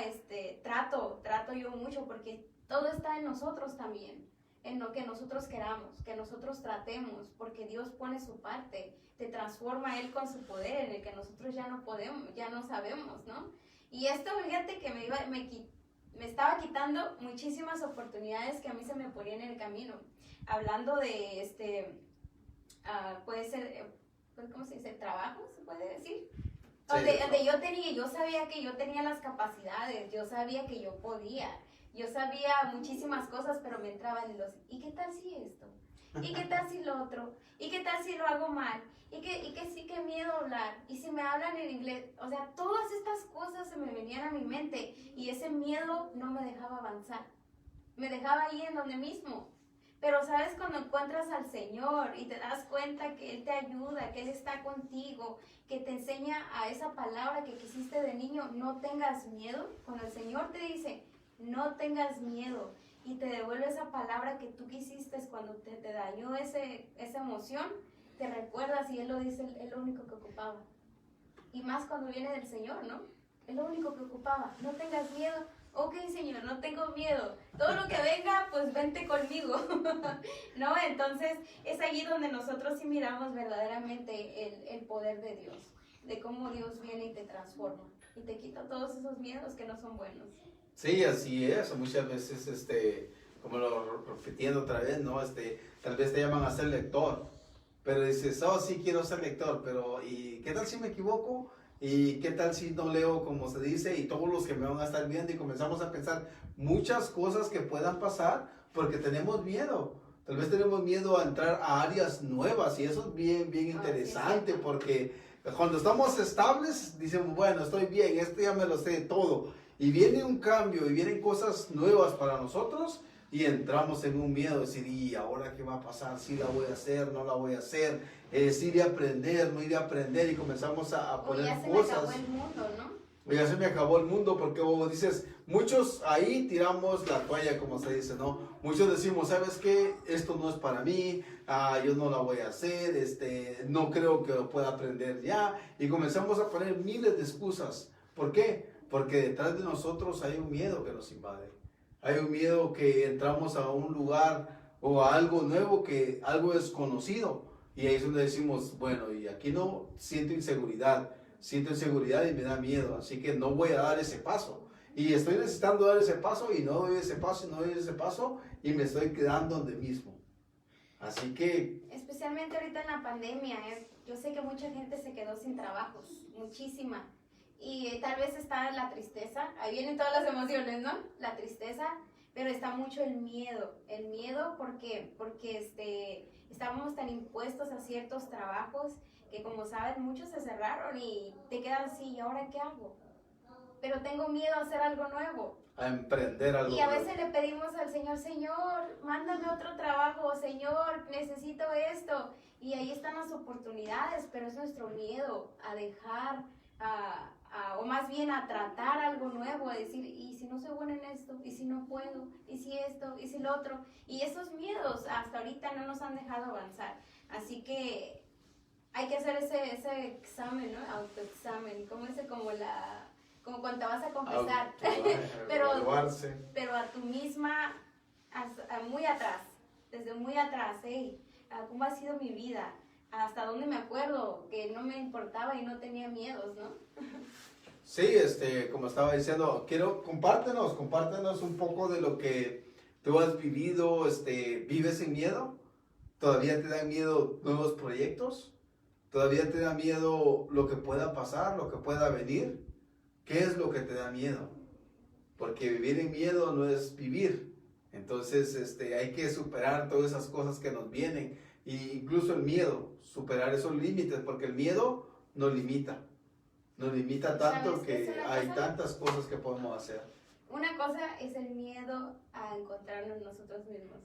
trato yo mucho porque todo está en nosotros también, en lo que nosotros queramos, que nosotros tratemos, porque Dios pone su parte, te transforma Él con su poder, en el que nosotros ya no podemos, ya no sabemos, ¿no? Y esto, fíjate que me estaba quitando muchísimas oportunidades que a mí se me ponían en el camino. Hablando de, puede ser, ¿cómo se dice? ¿Trabajo, se puede decir? Donde yo sabía que yo tenía las capacidades, yo sabía que yo podía. Yo sabía muchísimas cosas, pero me entraban ¿y qué tal si esto? ¿Y qué tal si lo otro? ¿Y qué tal si lo hago mal? ¿Y que sí, qué miedo hablar? ¿Y si me hablan en inglés? O sea, todas estas cosas se me venían a mi mente y ese miedo no me dejaba avanzar. Me dejaba ahí en donde mismo. Pero sabes, cuando encuentras al Señor y te das cuenta que Él te ayuda, que Él está contigo, que te enseña a esa palabra que quisiste de niño, no tengas miedo. Cuando el Señor te dice, no tengas miedo y te devuelve esa palabra que tú quisiste cuando te dañó esa emoción, te recuerdas y Él lo dice, es lo único que ocupaba. Y más cuando viene del Señor, ¿no? Es lo único que ocupaba. No tengas miedo. Ok, Señor, no tengo miedo. Todo lo que venga, pues vente conmigo. ¿No? Entonces, es allí donde nosotros sí miramos verdaderamente el poder de Dios. De cómo Dios viene y te transforma. Y te quita todos esos miedos que no son buenos. Sí, así es. Muchas veces, como lo repitiendo otra vez, ¿no? Tal vez te llaman a ser lector, pero dices, oh, sí quiero ser lector, pero ¿y qué tal si me equivoco? ¿Y qué tal si no leo como se dice? Y todos los que me van a estar viendo y comenzamos a pensar muchas cosas que puedan pasar porque tenemos miedo. Tal vez tenemos miedo a entrar a áreas nuevas y eso es bien, bien interesante porque cuando estamos estables, decimos, bueno, estoy bien, esto ya me lo sé todo. Y viene un cambio y vienen cosas nuevas para nosotros y entramos en un miedo de decir, ¿y ahora qué va a pasar? ¿Sí la voy a hacer? ¿No la voy a hacer? ¿Sí iré a aprender? ¿No iré a aprender? Y comenzamos a poner ya se cosas. me acabó el mundo, ¿no? ya se me acabó el mundo, porque como dices, muchos ahí tiramos la toalla, como se dice, ¿no? Muchos decimos, ¿sabes qué? Esto no es para mí, yo no la voy a hacer, no creo que lo pueda aprender ya, y comenzamos a poner miles de excusas. ¿Por qué? Porque detrás de nosotros hay un miedo que nos invade, hay un miedo que entramos a un lugar o a algo nuevo, algo desconocido, y ahí es donde decimos, bueno, y aquí no siento inseguridad y me da miedo, así que no voy a dar ese paso. Y estoy necesitando dar ese paso y no doy ese paso y no doy ese paso y me estoy quedando donde mismo. Así que... Especialmente ahorita en la pandemia, yo sé que mucha gente se quedó sin trabajos, muchísima. Y tal vez está la tristeza, ahí vienen todas las emociones, ¿no? La tristeza, pero está mucho el miedo porque estábamos tan impuestos a ciertos trabajos que como saben muchos se cerraron y te quedas así, ¿y ahora qué hago? Pero tengo miedo a hacer algo nuevo. A emprender algo nuevo. Y a nuevo. veces le pedimos al Señor, Señor, mándame otro trabajo, Señor, necesito esto. Y ahí están las oportunidades, pero es nuestro miedo a dejar, o más bien a tratar algo nuevo, a decir, ¿y si no soy buena en esto? ¿Y si no puedo? ¿Y si esto? ¿Y si lo otro? Y esos miedos hasta ahorita no nos han dejado avanzar. Así que hay que hacer ese examen, ¿no? Autoexamen, como cuando te vas a confesar, pero a tu misma, muy atrás, desde muy atrás, ¿cómo ha sido mi vida? Hasta dónde me acuerdo que no me importaba y no tenía miedos, ¿no? Sí, como estaba diciendo, compártenos un poco de lo que tú has vivido, ¿vives sin miedo? ¿Todavía te dan miedo nuevos proyectos? ¿Todavía te da miedo lo que pueda pasar, lo que pueda venir? ¿Qué es lo que te da miedo? Porque vivir en miedo no es vivir. Entonces, hay que superar todas esas cosas que nos vienen. E incluso el miedo, superar esos límites, porque el miedo nos limita. Nos limita tanto que hay tantas cosas que podemos hacer. Una cosa es el miedo a encontrarnos nosotros mismos.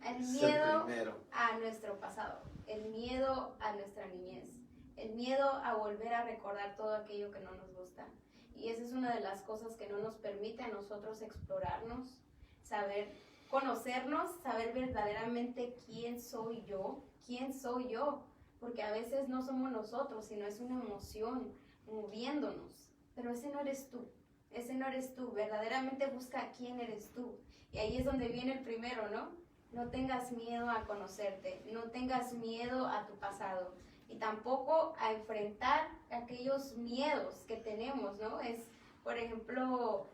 El miedo a nuestro pasado, el miedo a nuestra niñez, el miedo a volver a recordar todo aquello que no nos gusta. Y esa es una de las cosas que no nos permite a nosotros explorarnos, saber conocernos, saber verdaderamente quién soy yo, porque a veces no somos nosotros, sino es una emoción moviéndonos, pero ese no eres tú, verdaderamente busca quién eres tú. Y ahí es donde viene el primero, ¿no? No tengas miedo a conocerte, no tengas miedo a tu pasado y tampoco a enfrentar aquellos miedos que tenemos, ¿no? Por ejemplo,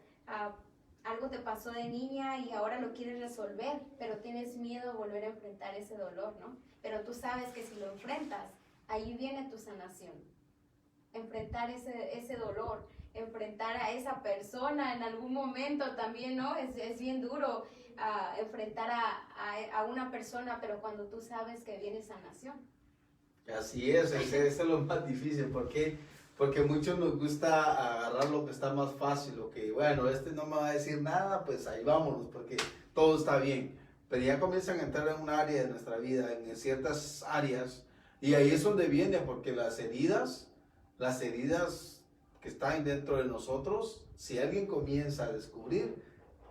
algo te pasó de niña y ahora lo quieres resolver, pero tienes miedo a volver a enfrentar ese dolor, ¿no? Pero tú sabes que si lo enfrentas, ahí viene tu sanación. Enfrentar ese dolor, enfrentar a esa persona en algún momento también, ¿no? Es bien duro enfrentar a una persona, pero cuando tú sabes que viene sanación. Así es, ese es lo más difícil, porque muchos nos gusta agarrar lo que está más fácil, lo que, bueno, no me va a decir nada, pues ahí vámonos, porque todo está bien. Pero ya comienzan a entrar en un área de nuestra vida, en ciertas áreas, y ahí es donde viene, porque las heridas que están dentro de nosotros, si alguien comienza a descubrir,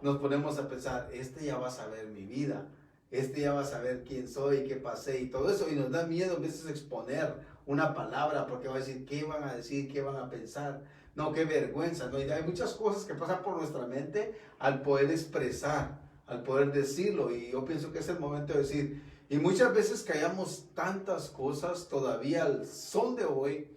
nos ponemos a pensar, ya va a saber mi vida, ya va a saber quién soy, qué pasé y todo eso, y nos da miedo a veces exponer una palabra, porque va a decir, ¿qué van a decir? ¿Qué van a pensar? No, qué vergüenza, ¿no? Y hay muchas cosas que pasan por nuestra mente al poder expresar, al poder decirlo, y yo pienso que es el momento de decir, y muchas veces callamos tantas cosas todavía al son de hoy,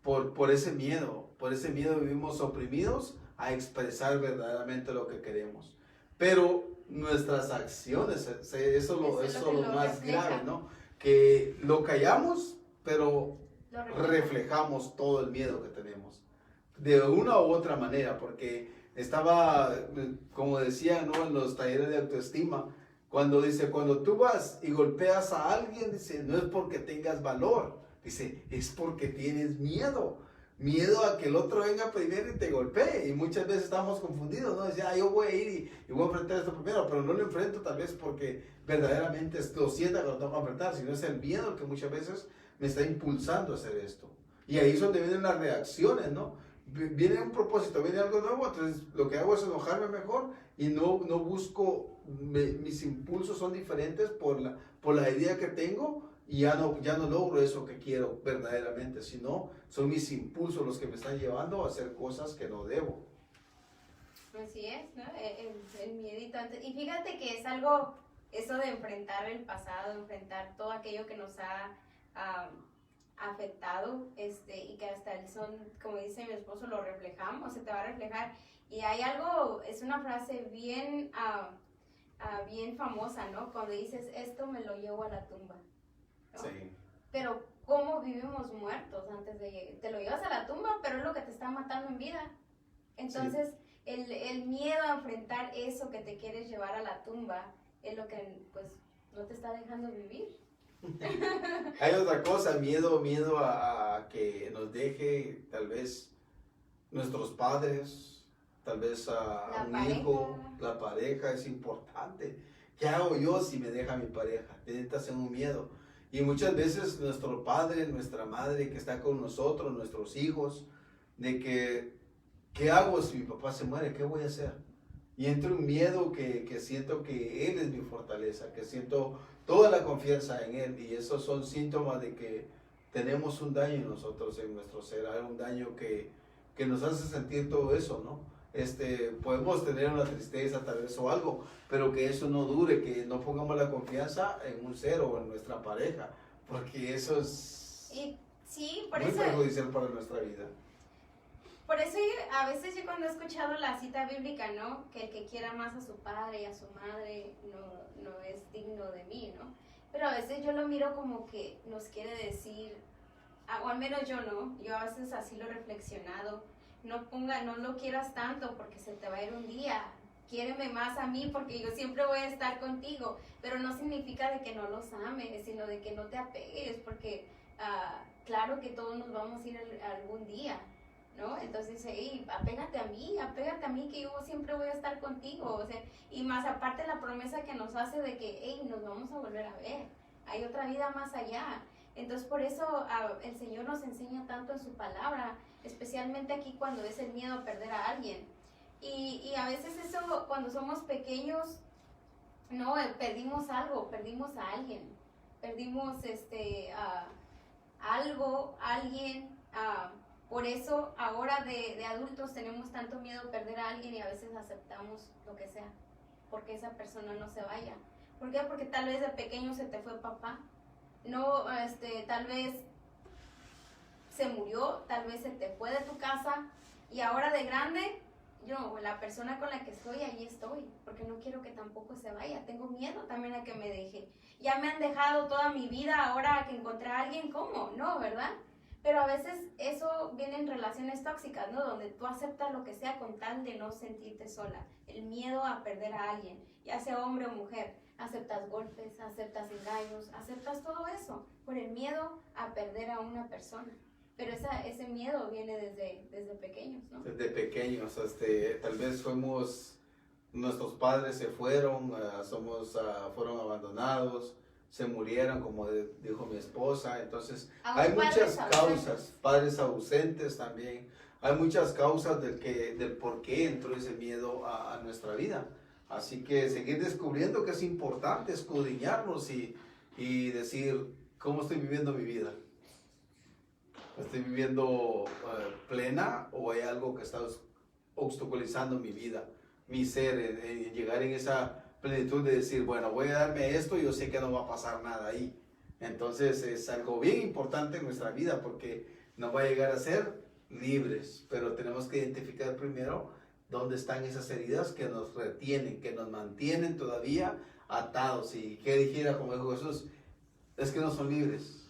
por ese miedo vivimos oprimidos a expresar verdaderamente lo que queremos. Pero nuestras acciones, eso es lo más grave, ¿no? Que lo callamos, pero reflejamos todo el miedo que tenemos. De una u otra manera, porque como decía, ¿no? En los talleres de autoestima, cuando tú vas y golpeas a alguien, dice, no es porque tengas valor, dice, es porque tienes miedo a que el otro venga primero y te golpee. Y muchas veces estamos confundidos, ¿no? Decía, yo voy a ir y voy a enfrentar esto primero, pero no lo enfrento tal vez porque verdaderamente lo sienta que lo tengo que enfrentar, sino es el miedo el que muchas veces me está impulsando a hacer esto. Y ahí es donde vienen las reacciones, ¿no? viene un propósito, viene algo nuevo, entonces lo que hago es enojarme mejor y no busco, mis impulsos son diferentes por la idea que tengo y ya no logro eso que quiero verdaderamente, sino son mis impulsos los que me están llevando a hacer cosas que no debo. Así es, ¿no? El miedito. Y fíjate que es algo, eso de enfrentar el pasado, enfrentar todo aquello que nos ha afectado, y que hasta el son, como dice mi esposo, lo reflejamos, se te va a reflejar. Y hay algo, es una frase bien, bien famosa, ¿no? Cuando dices, esto me lo llevo a la tumba, ¿no? Sí. Pero ¿cómo vivimos muertos antes de llegar? Te lo llevas a la tumba, pero es lo que te está matando en vida. Entonces, sí. El miedo a enfrentar eso que te quieres llevar a la tumba es lo que, pues, no te está dejando vivir. Hay otra cosa, miedo a que nos deje tal vez nuestros padres, tal vez a un hijo, la pareja es importante. ¿Qué hago yo si me deja mi pareja? Necesitas un miedo. Y muchas veces nuestro padre, nuestra madre que está con nosotros, nuestros hijos, de que, ¿qué hago si mi papá se muere? ¿Qué voy a hacer? Y entra un miedo que siento que Él es mi fortaleza, que siento toda la confianza en Él. Y esos son síntomas de que tenemos un daño en nosotros, en nuestro ser. Hay un daño que nos hace sentir todo eso, ¿no? Podemos tener una tristeza tal vez o algo, pero que eso no dure, que no pongamos la confianza en un ser o en nuestra pareja, porque eso es sí, muy perjudicial para nuestra vida. Por eso a veces yo cuando he escuchado la cita bíblica, ¿no? Que el que quiera más a su padre y a su madre no es digno de mí, ¿no? Pero a veces yo lo miro como que nos quiere decir, o al menos yo no, yo a veces así lo he reflexionado, no lo quieras tanto porque se te va a ir un día, quiéreme más a mí porque yo siempre voy a estar contigo, pero no significa de que no los ames, sino de que no te apegues, porque claro que todos nos vamos a ir algún día, ¿no? Entonces dice, hey, apégate a mí, que yo siempre voy a estar contigo, o sea, y más aparte la promesa que nos hace de que, hey, nos vamos a volver a ver, hay otra vida más allá. Entonces por eso el Señor nos enseña tanto en su palabra, especialmente aquí cuando es el miedo a perder a alguien. Y a veces eso, cuando somos pequeños, no, perdimos algo, perdimos a alguien, perdimos algo, alguien. Por eso ahora de adultos tenemos tanto miedo a perder a alguien y a veces aceptamos lo que sea, porque esa persona no se vaya. ¿Por qué? Porque tal vez de pequeño se te fue papá, no, tal vez se murió, tal vez se te fue de tu casa y ahora de grande, yo, la persona con la que estoy, ahí estoy, porque no quiero que tampoco se vaya, tengo miedo también a que me deje. Ya me han dejado toda mi vida, ahora que encontré a alguien, ¿cómo? No, ¿verdad? Pero a veces eso viene en relaciones tóxicas, ¿no? Donde tú aceptas lo que sea con tal de no sentirte sola. El miedo a perder a alguien, ya sea hombre o mujer. Aceptas golpes, aceptas engaños, aceptas todo eso por el miedo a perder a una persona. Pero ese miedo viene desde pequeños, ¿no? Desde pequeños, tal vez nuestros padres se fueron, fueron abandonados, se murieron, como dijo mi esposa. Entonces hay muchas causas, padres ausentes también. Hay muchas causas del por qué entró ese miedo a nuestra vida. Así que seguir descubriendo que es importante escudriñarnos y decir, ¿cómo estoy viviendo mi vida? ¿Estoy viviendo plena o hay algo que está obstaculizando mi vida, mi ser, en llegar en esa plenitud de decir, bueno, voy a darme esto y yo sé que no va a pasar nada ahí? Entonces es algo bien importante en nuestra vida porque nos va a llegar a ser libres, pero tenemos que identificar primero dónde están esas heridas que nos retienen, que nos mantienen todavía atados. Y que dijera, como dijo Jesús, es que no son libres,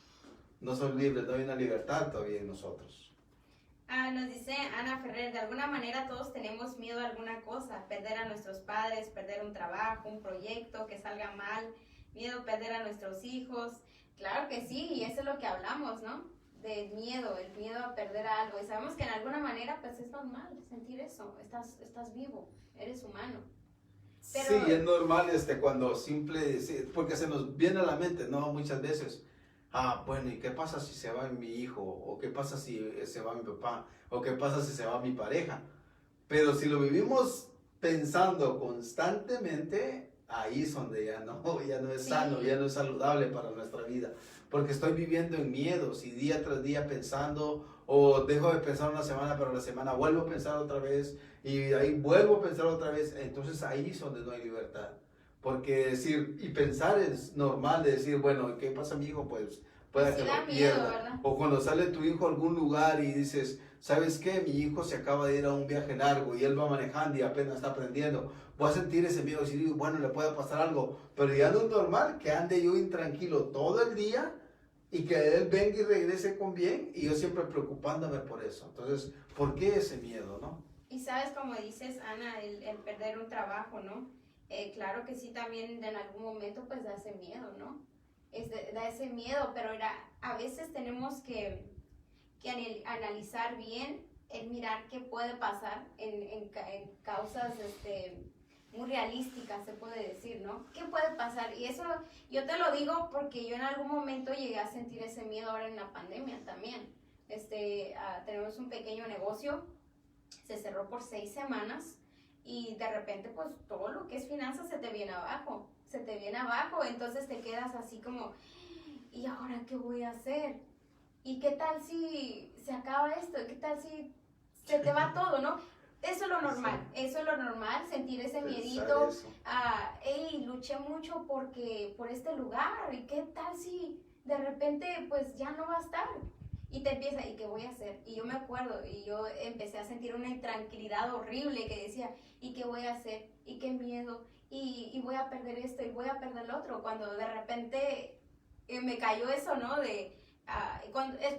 no hay una libertad todavía en nosotros. Nos dice Ana Ferrer, de alguna manera todos tenemos miedo a alguna cosa, perder a nuestros padres, perder un trabajo, un proyecto, que salga mal, miedo a perder a nuestros hijos. Claro que sí, y eso es lo que hablamos, ¿no? Del miedo, el miedo a perder algo. Y sabemos que en alguna manera pues es normal sentir eso, estás vivo, eres humano. Pero, sí, es normal cuando porque se nos viene a la mente, ¿no? Muchas veces, Bueno, ¿y qué pasa si se va mi hijo? ¿O qué pasa si se va mi papá? ¿O qué pasa si se va mi pareja? Pero si lo vivimos pensando constantemente, ahí es donde ya no es sano, ya no es saludable para nuestra vida. Porque estoy viviendo en miedos y día tras día pensando, o dejo de pensar una semana, pero la semana vuelvo a pensar otra vez, y ahí vuelvo a pensar otra vez. Entonces ahí es donde no hay libertad. Porque decir, y pensar es normal, de decir, bueno, ¿qué pasa mi hijo? Pues pueda que lo pierda. ¿Verdad? O cuando sale tu hijo a algún lugar y dices, ¿sabes qué? Mi hijo se acaba de ir a un viaje largo y él va manejando y apenas está aprendiendo. Voy a sentir ese miedo, decir, bueno, le puede pasar algo. Pero ya no es normal que ande yo intranquilo todo el día y que él venga y regrese con bien y yo siempre preocupándome por eso. Entonces, ¿por qué ese miedo, no? Y sabes, como dices, Ana, el perder un trabajo, ¿no? Claro que sí, también en algún momento pues da ese miedo, ¿no? Da ese miedo, pero a veces tenemos que analizar bien, el mirar qué puede pasar en causas muy realísticas, se puede decir, ¿no? ¿Qué puede pasar? Y eso yo te lo digo porque yo en algún momento llegué a sentir ese miedo ahora en la pandemia también. Tenemos un pequeño negocio, se cerró por 6 semanas y de repente pues todo lo que es finanzas se te viene abajo, entonces te quedas así como, ¿y ahora qué voy a hacer? ¿Y qué tal si se acaba esto? ¿Qué tal si se te va todo, no? Eso es lo normal, sentir ese miedito. Luché mucho por este lugar, ¿y qué tal si de repente pues ya no va a estar? Y te empieza, ¿y qué voy a hacer? Y yo me acuerdo, y yo empecé a sentir una intranquilidad horrible que decía, ¿y qué voy a hacer? ¿Y qué miedo? Y voy a perder esto, y voy a perder lo otro. Cuando de repente me cayó eso, ¿no?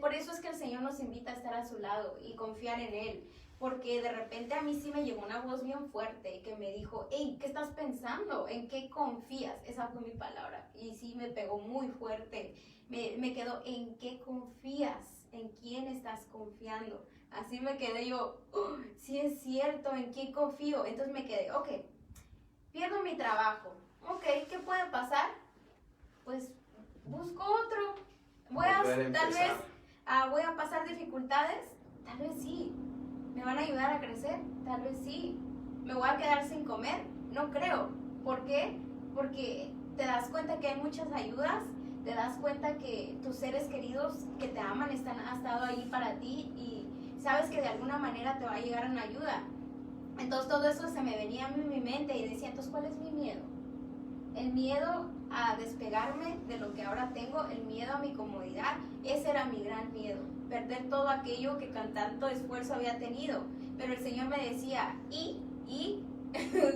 Por eso es que el Señor nos invita a estar a su lado y confiar en Él. Porque de repente a mí sí me llegó una voz bien fuerte que me dijo, hey, ¿qué estás pensando? ¿En qué confías? Esa fue mi palabra. Y sí me pegó muy fuerte. Me quedó, ¿en qué confías? ¿En quién estás confiando? Así me quedé yo, sí es cierto, ¿en quién confío? Entonces me quedé, ok, pierdo mi trabajo. Ok, ¿qué puede pasar? Pues busco otro. Tal vez voy a pasar dificultades. Tal vez sí. ¿Me van a ayudar a crecer? Tal vez sí. ¿Me voy a quedar sin comer? No creo. ¿Por qué? Porque te das cuenta que hay muchas ayudas, te das cuenta que tus seres queridos que te aman han estado ahí para ti y sabes que de alguna manera te va a llegar una ayuda. Entonces todo eso se me venía a mi mente y decía, entonces, ¿cuál es mi miedo? El miedo a despegarme de lo que ahora tengo, el miedo a mi comodidad, ese era mi gran miedo, perder todo aquello que con tanto esfuerzo había tenido. Pero el Señor me decía,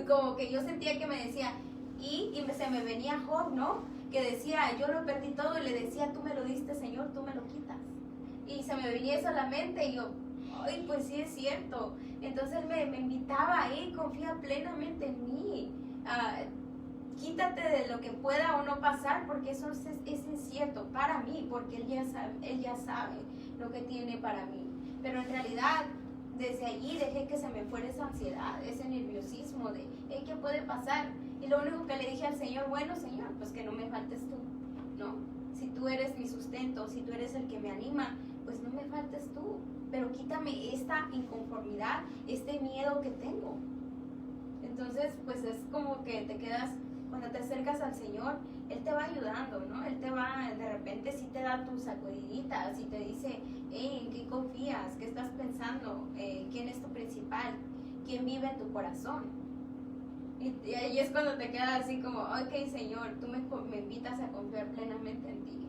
como que yo sentía que me decía, se me venía Job, ¿no? Que decía, yo lo perdí todo, y le decía, tú me lo diste, Señor, tú me lo quitas. Y se me venía eso a la mente, y yo, ay, pues sí es cierto. Entonces me invitaba, confía plenamente en mí. Quítate de lo que pueda o no pasar, porque eso es incierto para mí, porque él ya sabe lo que tiene para mí. Pero en realidad, desde allí dejé que se me fuera esa ansiedad, ese nerviosismo de, ¿qué puede pasar? Y lo único que le dije al Señor, bueno, Señor, pues que no me faltes tú, ¿no? Si tú eres mi sustento, si tú eres el que me anima, pues no me faltes tú, pero quítame esta inconformidad, este miedo que tengo. Entonces, pues es como que te quedas, cuando te acercas al Señor, Él te va ayudando, ¿no? Él te va, de repente sí te da tus sacudiditas y te dice, ¿en qué confías? ¿Qué estás pensando? ¿Quién es tu principal? ¿Quién vive en tu corazón? Y ahí es cuando te quedas así como, ok, Señor, tú me invitas a confiar plenamente en ti.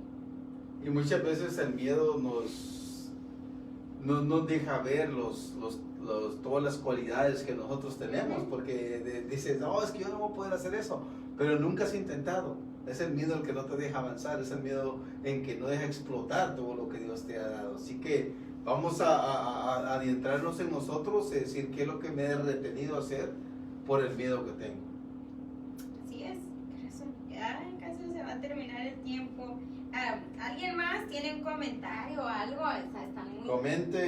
Y muchas veces el miedo nos deja ver todas las cualidades que nosotros tenemos, porque dices, no, es que yo no voy a poder hacer eso, pero nunca has intentado. Es el miedo el que no te deja avanzar, es el miedo en que no deja explotar todo lo que Dios te ha dado. Así que vamos a adentrarnos en nosotros y decir qué es lo que me he retenido a hacer por el miedo que tengo. Así es, ya casi se va a terminar el tiempo. ¿Alguien más tiene un comentario o algo?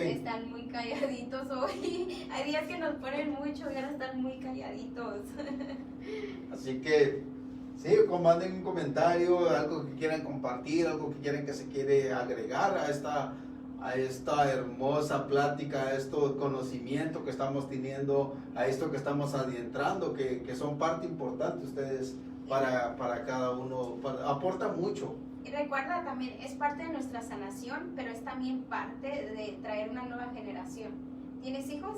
Están muy calladitos hoy. Hay días que nos ponen mucho y ahora están muy calladitos. Así que Sí, como manden un comentario, algo que quieran compartir, algo que quieran que se quiere agregar a esta hermosa plática, a este conocimiento que estamos teniendo, a esto que estamos adentrando, que son parte importante ustedes para cada uno, aporta mucho. Y recuerda también, es parte de nuestra sanación, pero es también parte de traer una nueva generación. ¿Tienes hijos?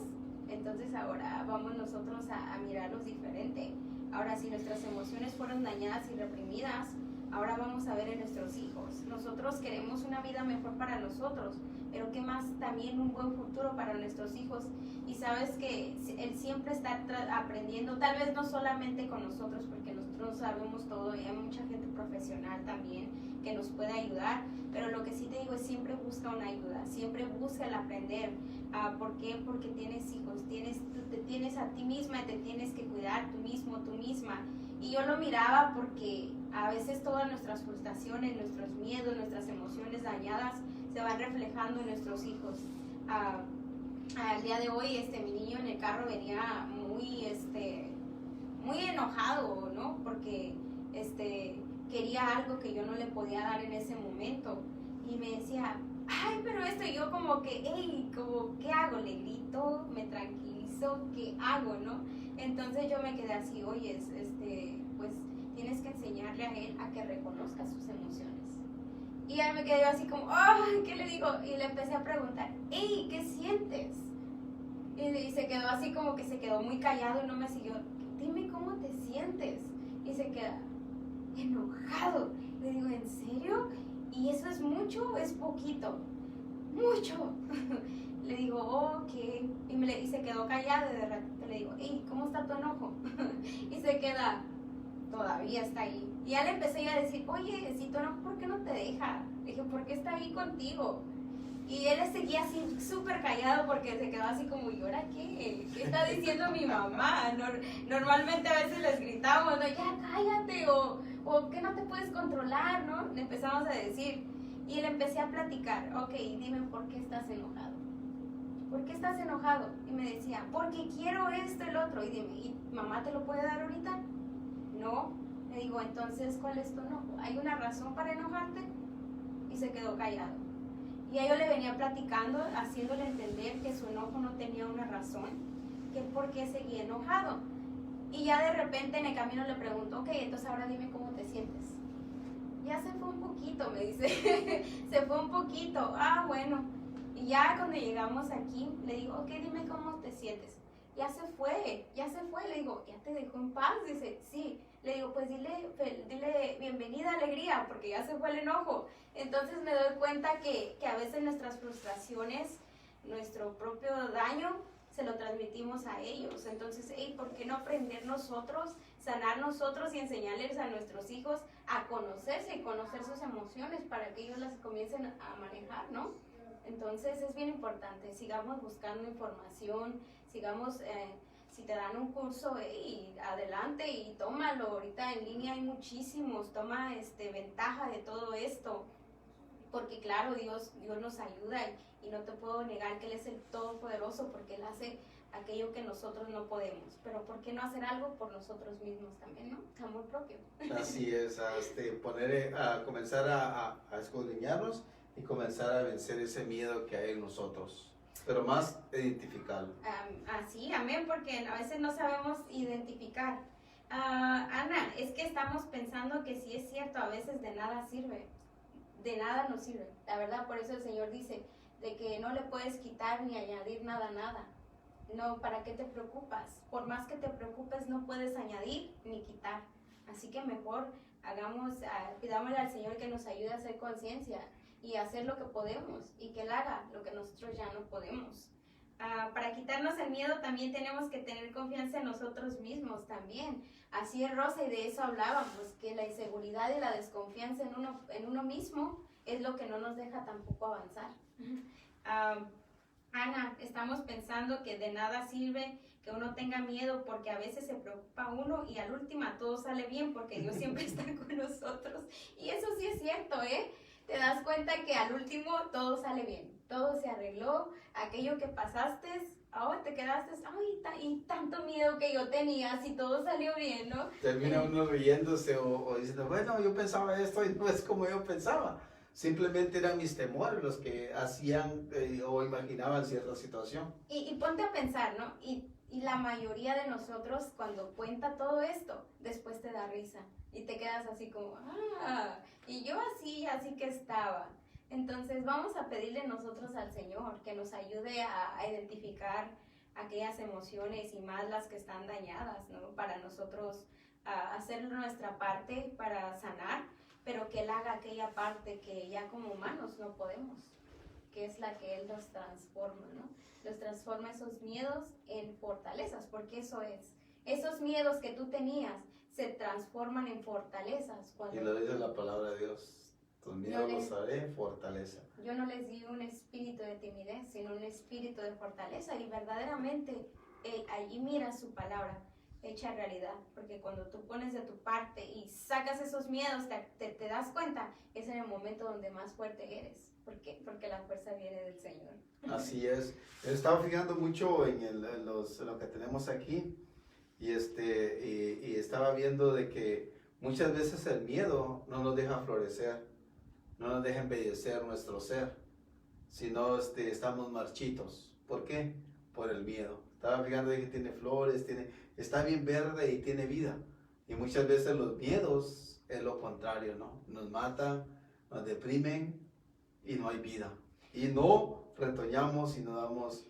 Entonces ahora vamos nosotros a mirarlos diferente. Ahora, si nuestras emociones fueron dañadas y reprimidas, ahora vamos a ver en nuestros hijos. Nosotros queremos una vida mejor para nosotros, pero qué más también un buen futuro para nuestros hijos. Y sabes que Él siempre está aprendiendo, tal vez no solamente con nosotros, porque nosotros sabemos todo y hay mucha gente profesional también que nos puede ayudar, pero lo que sí te digo es siempre busca una ayuda, siempre busca el aprender. ¿Por qué? Porque tienes hijos, te tienes a ti misma y te tienes que cuidar tú mismo, tú misma. Y yo lo miraba porque a veces todas nuestras frustraciones, nuestros miedos, nuestras emociones dañadas se van reflejando en nuestros hijos. Al día de hoy mi niño en el carro venía muy enojado, ¿no? Porque quería algo que yo no le podía dar en ese momento. Y me decía, ay, pero esto, y yo como que, hey, como, ¿qué hago? ¿Le grito? ¿Me tranquilizo? ¿Qué hago, no? Entonces yo me quedé así, oye, pues tienes que enseñarle a él a que reconozca sus emociones. Y ahí me quedé así como, ay, ¿qué le digo? Y le empecé a preguntar, hey, ¿qué sientes? Y se quedó así como que se quedó muy callado y no me siguió, dime cómo te sientes. Y se queda enojado. Le digo, ¿en serio? ¿Y eso es mucho o es poquito? Mucho. Le digo, ok. Y se quedó callado y de ratito le digo, hey, ¿cómo está tu enojo? Y se queda, todavía está ahí. Y ya le empecé yo a decir, oye, si tu enojo, ¿por qué no te deja? Le dije, ¿por qué está ahí contigo? Y él seguía así súper callado porque se quedó así como, ¿y ahora qué? ¿Qué está diciendo mi mamá? Normalmente a veces les gritamos, ¿no? Ya cállate, o que no te puedes controlar, ¿no? Le empezamos a decir. Y le empecé a platicar, ok, dime por qué estás enojado. ¿Por qué estás enojado? Y me decía, porque quiero esto, el otro. Y dime, ¿y mamá te lo puede dar ahorita? No. Le digo, entonces, ¿cuál es tu enojo? ¿Hay una razón para enojarte? Y se quedó callado. Y a yo le venía platicando, haciéndole entender que su enojo no tenía una razón, que por qué seguía enojado. Y ya de repente en el camino le pregunto, ok, entonces ahora dime cómo te sientes. Ya se fue un poquito, me dice. Se fue un poquito. Ah, bueno. Y ya cuando llegamos aquí, le digo, ok, dime cómo te sientes. Ya se fue. Le digo, ¿ya te dejó en paz? Dice, sí. Le digo, pues dile bienvenida alegría, porque ya se fue el enojo. Entonces me doy cuenta que a veces nuestras frustraciones, nuestro propio daño, se lo transmitimos a ellos. Entonces, hey, ¿por qué no aprender nosotros, sanar nosotros y enseñarles a nuestros hijos a conocerse y conocer sus emociones para que ellos las comiencen a manejar, ¿no? Entonces es bien importante, sigamos buscando información, sigamos, si te dan un curso, hey, adelante y tómalo. Ahorita en línea hay muchísimos, toma ventaja de todo esto. Porque claro, Dios nos ayuda y no te puedo negar que Él es el Todopoderoso porque Él hace aquello que nosotros no podemos. Pero ¿por qué no hacer algo por nosotros mismos también, no? Amor propio. Así es, comenzar a escudriñarnos y comenzar a vencer ese miedo que hay en nosotros. Pero más identificarlo. Así, amén, porque a veces no sabemos identificar. Ana, es que estamos pensando que sí es cierto, a veces de nada sirve. De nada nos sirve, la verdad. Por eso el Señor dice de que no le puedes quitar ni añadir nada. No, ¿para qué te preocupas? Por más que te preocupes, no puedes añadir ni quitar. Así que mejor pidámosle al Señor que nos ayude a hacer conciencia y a hacer lo que podemos y que Él haga lo que nosotros ya no podemos. Para quitarnos el miedo también tenemos que tener confianza en nosotros mismos también. Así es, Rosa, y de eso hablábamos, que la inseguridad y la desconfianza en uno mismo es lo que no nos deja tampoco avanzar. Ana, estamos pensando que de nada sirve que uno tenga miedo porque a veces se preocupa uno y al último todo sale bien porque Dios siempre está con nosotros. Y eso sí es cierto, ¿eh? Te das cuenta que al último todo sale bien, todo se arregló, aquello que pasaste ahora te quedaste, ay, y tanto miedo que yo tenía, si todo salió bien, ¿no? Termina uno riéndose o diciendo, bueno, yo pensaba esto y no es como yo pensaba. Simplemente eran mis temores los que hacían o imaginaban cierta situación. Y ponte a pensar, ¿no? Y la mayoría de nosotros cuando cuenta todo esto, después te da risa y te quedas así como, y yo así que estaba. Entonces vamos a pedirle nosotros al Señor que nos ayude a identificar aquellas emociones y más las que están dañadas, ¿no? Para nosotros hacer nuestra parte para sanar, pero que Él haga aquella parte que ya como humanos no podemos, que es la que Él nos transforma, ¿no? Nos transforma esos miedos en fortalezas, porque eso es. Esos miedos que tú tenías se transforman en fortalezas. Y lo dice la palabra de Dios. Tus miedos los haré fortaleza. Yo no les di un espíritu de timidez, sino un espíritu de fortaleza. Y verdaderamente allí mira su palabra hecha realidad. Porque cuando tú pones de tu parte y sacas esos miedos, te das cuenta, es en el momento donde más fuerte eres. ¿Por qué? Porque la fuerza viene del Señor. Así es. He estado fijando mucho en lo que tenemos aquí y estaba viendo de que muchas veces el miedo no nos deja florecer, no nos deja embellecer nuestro ser, sino estamos marchitos. ¿Por qué? Por el miedo. Estaba fijando de que tiene flores, está bien verde y tiene vida. Y muchas veces los miedos es lo contrario, ¿no? Nos matan, nos deprimen y no hay vida. Y no retoñamos y no damos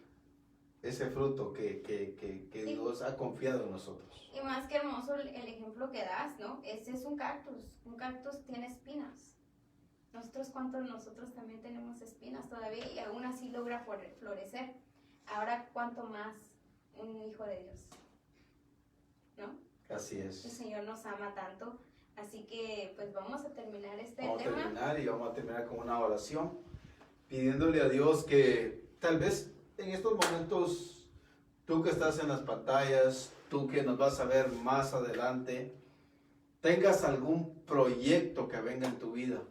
ese fruto que Dios ha confiado en nosotros. Y más que hermoso el ejemplo que das, ¿no? Ese es un cactus. Un cactus tiene espinas. Nosotros también tenemos espinas todavía y aún así logra florecer. Ahora, ¿cuánto más un hijo de Dios? ¿No? Así es. El Señor nos ama tanto. Así que, pues vamos a terminar tema. Vamos a terminar con una oración, pidiéndole a Dios que tal vez en estos momentos, tú que estás en las pantallas, tú que nos vas a ver más adelante, tengas algún proyecto que venga en tu vida,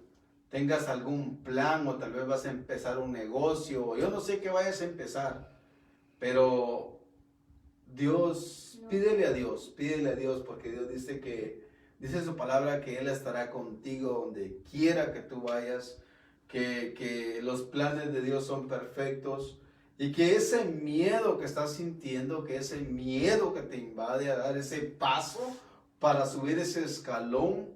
tengas algún plan o tal vez vas a empezar un negocio, o yo no sé qué vayas a empezar, pero pídele a Dios, porque Dios dice su palabra que Él estará contigo donde quiera que tú vayas, que los planes de Dios son perfectos y que ese miedo que estás sintiendo, que ese miedo que te invade a dar ese paso para subir ese escalón,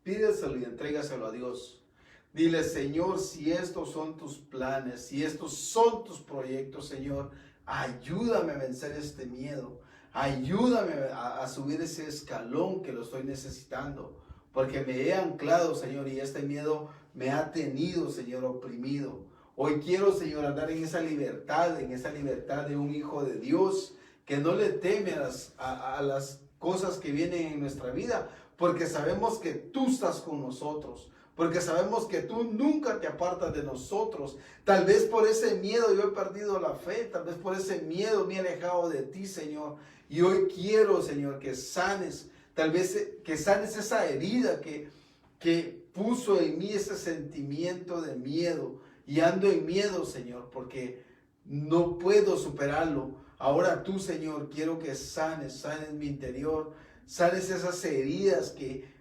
pídeselo y entrégaselo a Dios. Dile, Señor, si estos son tus planes, si estos son tus proyectos, Señor, ayúdame a vencer este miedo. Ayúdame a subir ese escalón que lo estoy necesitando. Porque me he anclado, Señor, y este miedo me ha tenido, Señor, oprimido. Hoy quiero, Señor, andar en esa libertad de un hijo de Dios que no le teme a las cosas que vienen en nuestra vida, porque sabemos que tú estás con nosotros, porque sabemos que tú nunca te apartas de nosotros. Tal vez por ese miedo yo he perdido la fe, tal vez por ese miedo me he alejado de ti, Señor. Y hoy quiero, Señor, que sanes, tal vez que sanes esa herida que puso en mí ese sentimiento de miedo. Y ando en miedo, Señor, porque no puedo superarlo. Ahora tú, Señor, quiero que sanes mi interior, sanes esas heridas que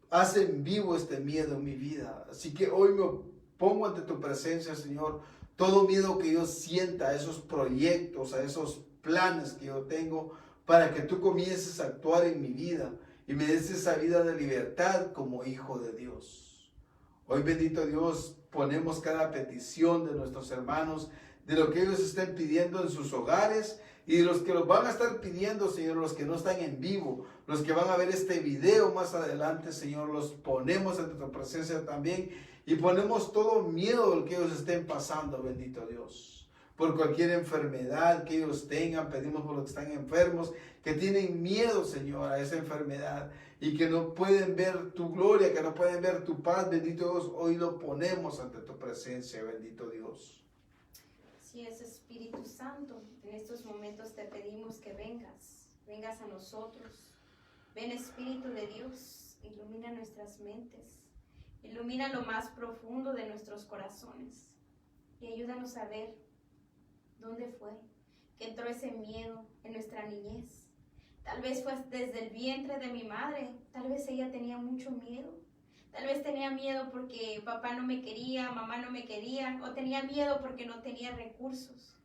hacen vivo este miedo en mi vida. Así que hoy me pongo ante tu presencia, Señor, todo miedo que yo sienta a esos proyectos, a esos planes que yo tengo, para que tú comiences a actuar en mi vida y me des esa vida de libertad como hijo de Dios. Hoy, bendito Dios, ponemos cada petición de nuestros hermanos, de lo que ellos estén pidiendo en sus hogares y de los que los van a estar pidiendo, Señor, los que no están en vivo, los que van a ver este video más adelante, Señor, los ponemos ante tu presencia también y ponemos todo miedo del que ellos estén pasando, bendito Dios. Por cualquier enfermedad que ellos tengan, pedimos por los que están enfermos, que tienen miedo, Señor, a esa enfermedad y que no pueden ver tu gloria, que no pueden ver tu paz, bendito Dios, hoy lo ponemos ante tu presencia, bendito Dios. Así es, Espíritu Santo, en estos momentos te pedimos que vengas a nosotros. Ven, Espíritu de Dios, ilumina nuestras mentes, ilumina lo más profundo de nuestros corazones y ayúdanos a ver dónde fue que entró ese miedo en nuestra niñez. Tal vez fue desde el vientre de mi madre, tal vez ella tenía mucho miedo. Tal vez tenía miedo porque papá no me quería, mamá no me quería, o tenía miedo porque no tenía recursos.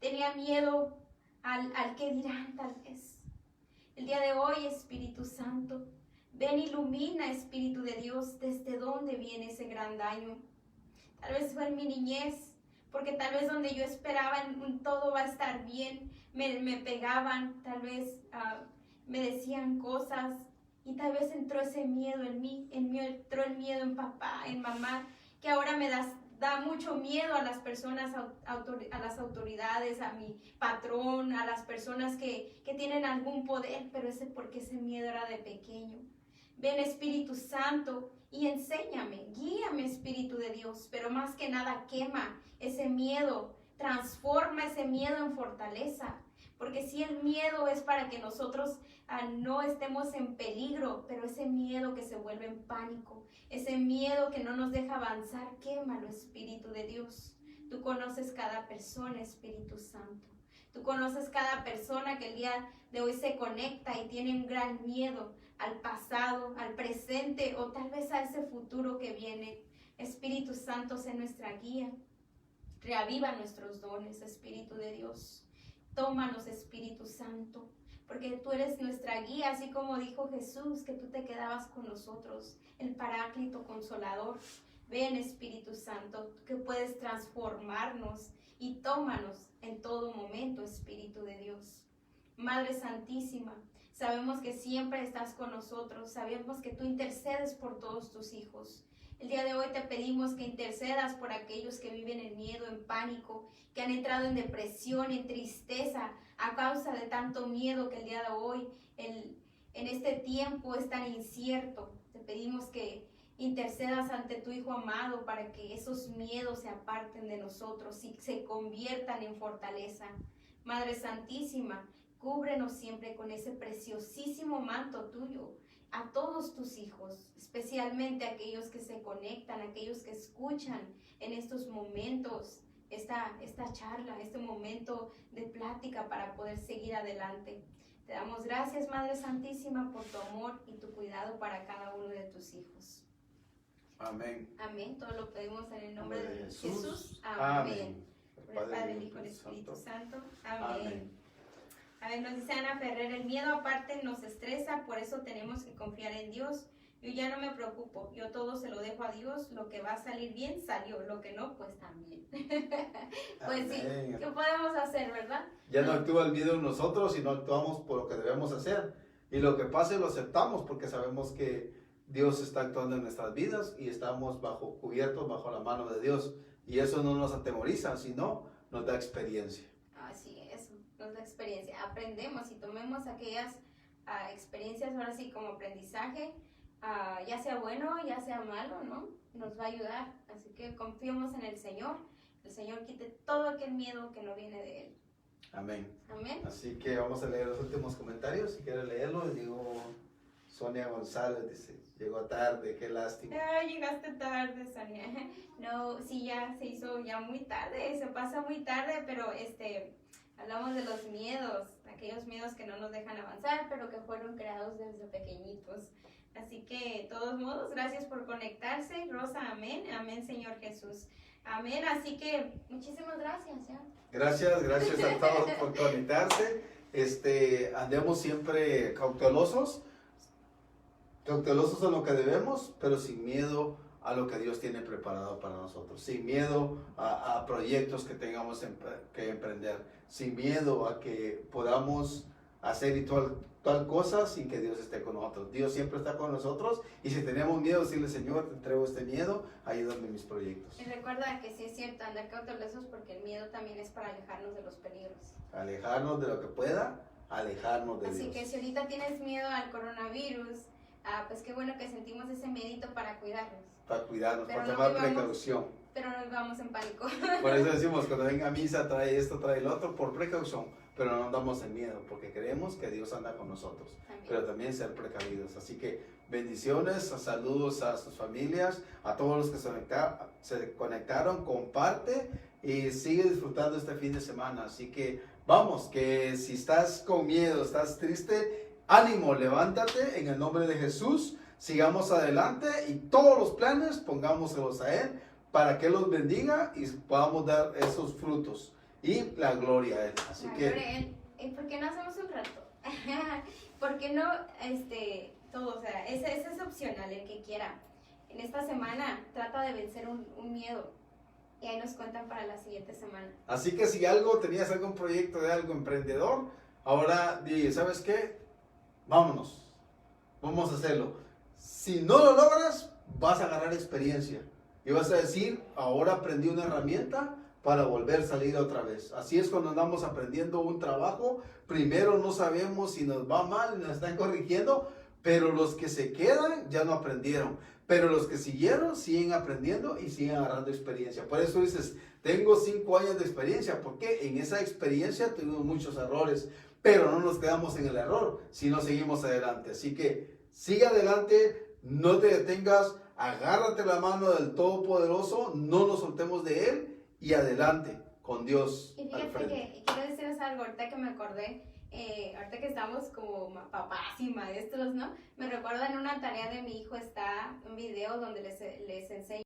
Tenía miedo al que dirán tal vez. El día de hoy, Espíritu Santo, ven, ilumina, Espíritu de Dios, desde dónde viene ese gran daño. Tal vez fue en mi niñez, porque tal vez donde yo esperaba todo va a estar bien, me pegaban, tal vez me decían cosas, y tal vez entró ese miedo en mí entró el miedo en papá, en mamá, que ahora me da mucho miedo a las personas, a las autoridades, a mi patrón, a las personas que tienen algún poder, pero porque ese miedo era de pequeño. Ven, Espíritu Santo, y enséñame, guíame, Espíritu de Dios, pero más que nada quema ese miedo, transforma ese miedo en fortaleza, porque si el miedo es para que nosotros no estemos en peligro, pero ese miedo que se vuelve en pánico, ese miedo que no nos deja avanzar, quémalo, Espíritu de Dios. Tú conoces cada persona, Espíritu Santo. Tú conoces cada persona que el día de hoy se conecta y tiene un gran miedo al pasado, al presente o tal vez a ese futuro que viene. Espíritu Santo, sé nuestra guía. Reaviva nuestros dones, Espíritu de Dios. Tómanos, Espíritu Santo, porque tú eres nuestra guía, así como dijo Jesús, que tú te quedabas con nosotros, el Paráclito Consolador. Ven, Espíritu Santo, que puedes transformarnos y tómanos en todo momento, Espíritu de Dios. Madre Santísima, sabemos que siempre estás con nosotros, sabemos que tú intercedes por todos tus hijos. El día de hoy te pedimos que intercedas por aquellos que viven en miedo, en pánico, que han entrado en depresión, en tristeza, a causa de tanto miedo que el día de hoy, en este tiempo es tan incierto. Te pedimos que intercedas ante tu Hijo amado para que esos miedos se aparten de nosotros y se conviertan en fortaleza. Madre Santísima, cúbrenos siempre con ese preciosísimo manto tuyo, a todos tus hijos, especialmente aquellos que se conectan, aquellos que escuchan en estos momentos esta charla, este momento de plática para poder seguir adelante. Te damos gracias, Madre Santísima, por tu amor y tu cuidado para cada uno de tus hijos. Amén. Amén. Todo lo pedimos en el nombre de Jesús. Amén. Por el Padre, el y Hijo y el Espíritu Santo. Amén. Amén. A ver, nos dice Ana Ferrer, el miedo aparte nos estresa, por eso tenemos que confiar en Dios. Yo ya no me preocupo, yo todo se lo dejo a Dios, lo que va a salir bien salió, lo que no, pues también. Pues sí, ¿qué podemos hacer, verdad? Ya no actúa el miedo en nosotros, sino actuamos por lo que debemos hacer. Y lo que pase lo aceptamos porque sabemos que Dios está actuando en nuestras vidas y estamos cubiertos bajo la mano de Dios. Y eso no nos atemoriza, sino nos da experiencia. Así es, nos da experiencia. Aprendemos y tomemos aquellas experiencias ahora sí como aprendizaje, ya sea bueno, ya sea malo, ¿no? Nos va a ayudar. Así que confiemos en el Señor. El Señor quite todo aquel miedo que no viene de Él. Amén. Amén. Así que vamos a leer los últimos comentarios. Si quieres leerlo, digo, Sonia González dice, llegó tarde, qué lástima. Ay, llegaste tarde, Sonia. No, sí, ya se hizo ya muy tarde, se pasa muy tarde, pero hablamos de los miedos, aquellos miedos que no nos dejan avanzar, pero que fueron creados desde pequeñitos. Así que, de todos modos, gracias por conectarse. Rosa, amén. Amén, Señor Jesús. Amén. Así que, muchísimas gracias. ¿Ya? Gracias a todos por conectarse. Andemos siempre cautelosos en lo que debemos, pero sin miedo a lo que Dios tiene preparado para nosotros, sin miedo a proyectos que tengamos que emprender, sin miedo a que podamos hacer y tal cosa sin que Dios esté con nosotros. Dios siempre está con nosotros y si tenemos miedo, decirle, Señor, te entrego este miedo, ayúdame en mis proyectos. Y recuerda que sí es cierto, andar cautelosos porque el miedo también es para alejarnos de los peligros. Alejarnos de lo que pueda, alejarnos de Dios. Así que si ahorita tienes miedo al coronavirus, pues qué bueno que sentimos ese miedito para cuidarnos. Para cuidarnos, Pero para no tomar vivamos, precaución. Pero no vivamos en pánico. Por eso decimos, cuando venga a misa, trae esto, trae el otro, por precaución. Pero no andamos en miedo, porque creemos que Dios anda con nosotros. También. Pero también ser precavidos. Así que bendiciones, saludos a sus familias, a todos los que se conectaron, comparte y sigue disfrutando este fin de semana. Así que vamos, que si estás con miedo, estás triste, ánimo, levántate en el nombre de Jesús, sigamos adelante y todos los planes pongámoselos a Él para que Él los bendiga y podamos dar esos frutos y la gloria a Él. Así La que gloria a Él. ¿Por qué no hacemos un rato? ¿Por qué no, todo? O sea, ese es opcional, el que quiera. En esta semana trata de vencer un miedo y ahí nos cuentan para la siguiente semana. Así que si tenías algún proyecto de algo emprendedor, ahora di, ¿sabes qué? Vámonos, vamos a hacerlo. Si no lo logras, vas a agarrar experiencia y vas a decir, ahora aprendí una herramienta para volver a salir otra vez. Así es cuando andamos aprendiendo un trabajo, primero no sabemos si nos va mal, nos están corrigiendo, pero los que se quedan ya no aprendieron. Pero los que siguieron siguen aprendiendo y siguen agarrando experiencia. Por eso dices, tengo 5 años de experiencia, porque en esa experiencia tuvimos muchos errores, pero no nos quedamos en el error, sino seguimos adelante. Así que sigue adelante, no te detengas, agárrate la mano del Todopoderoso, no nos soltemos de Él y adelante con Dios. Y fíjate que quiero decirles algo, ahorita que me acordé, ahorita que estamos como papás y maestros, ¿no? Me recuerdo en una tarea de mi hijo está un video donde les enseño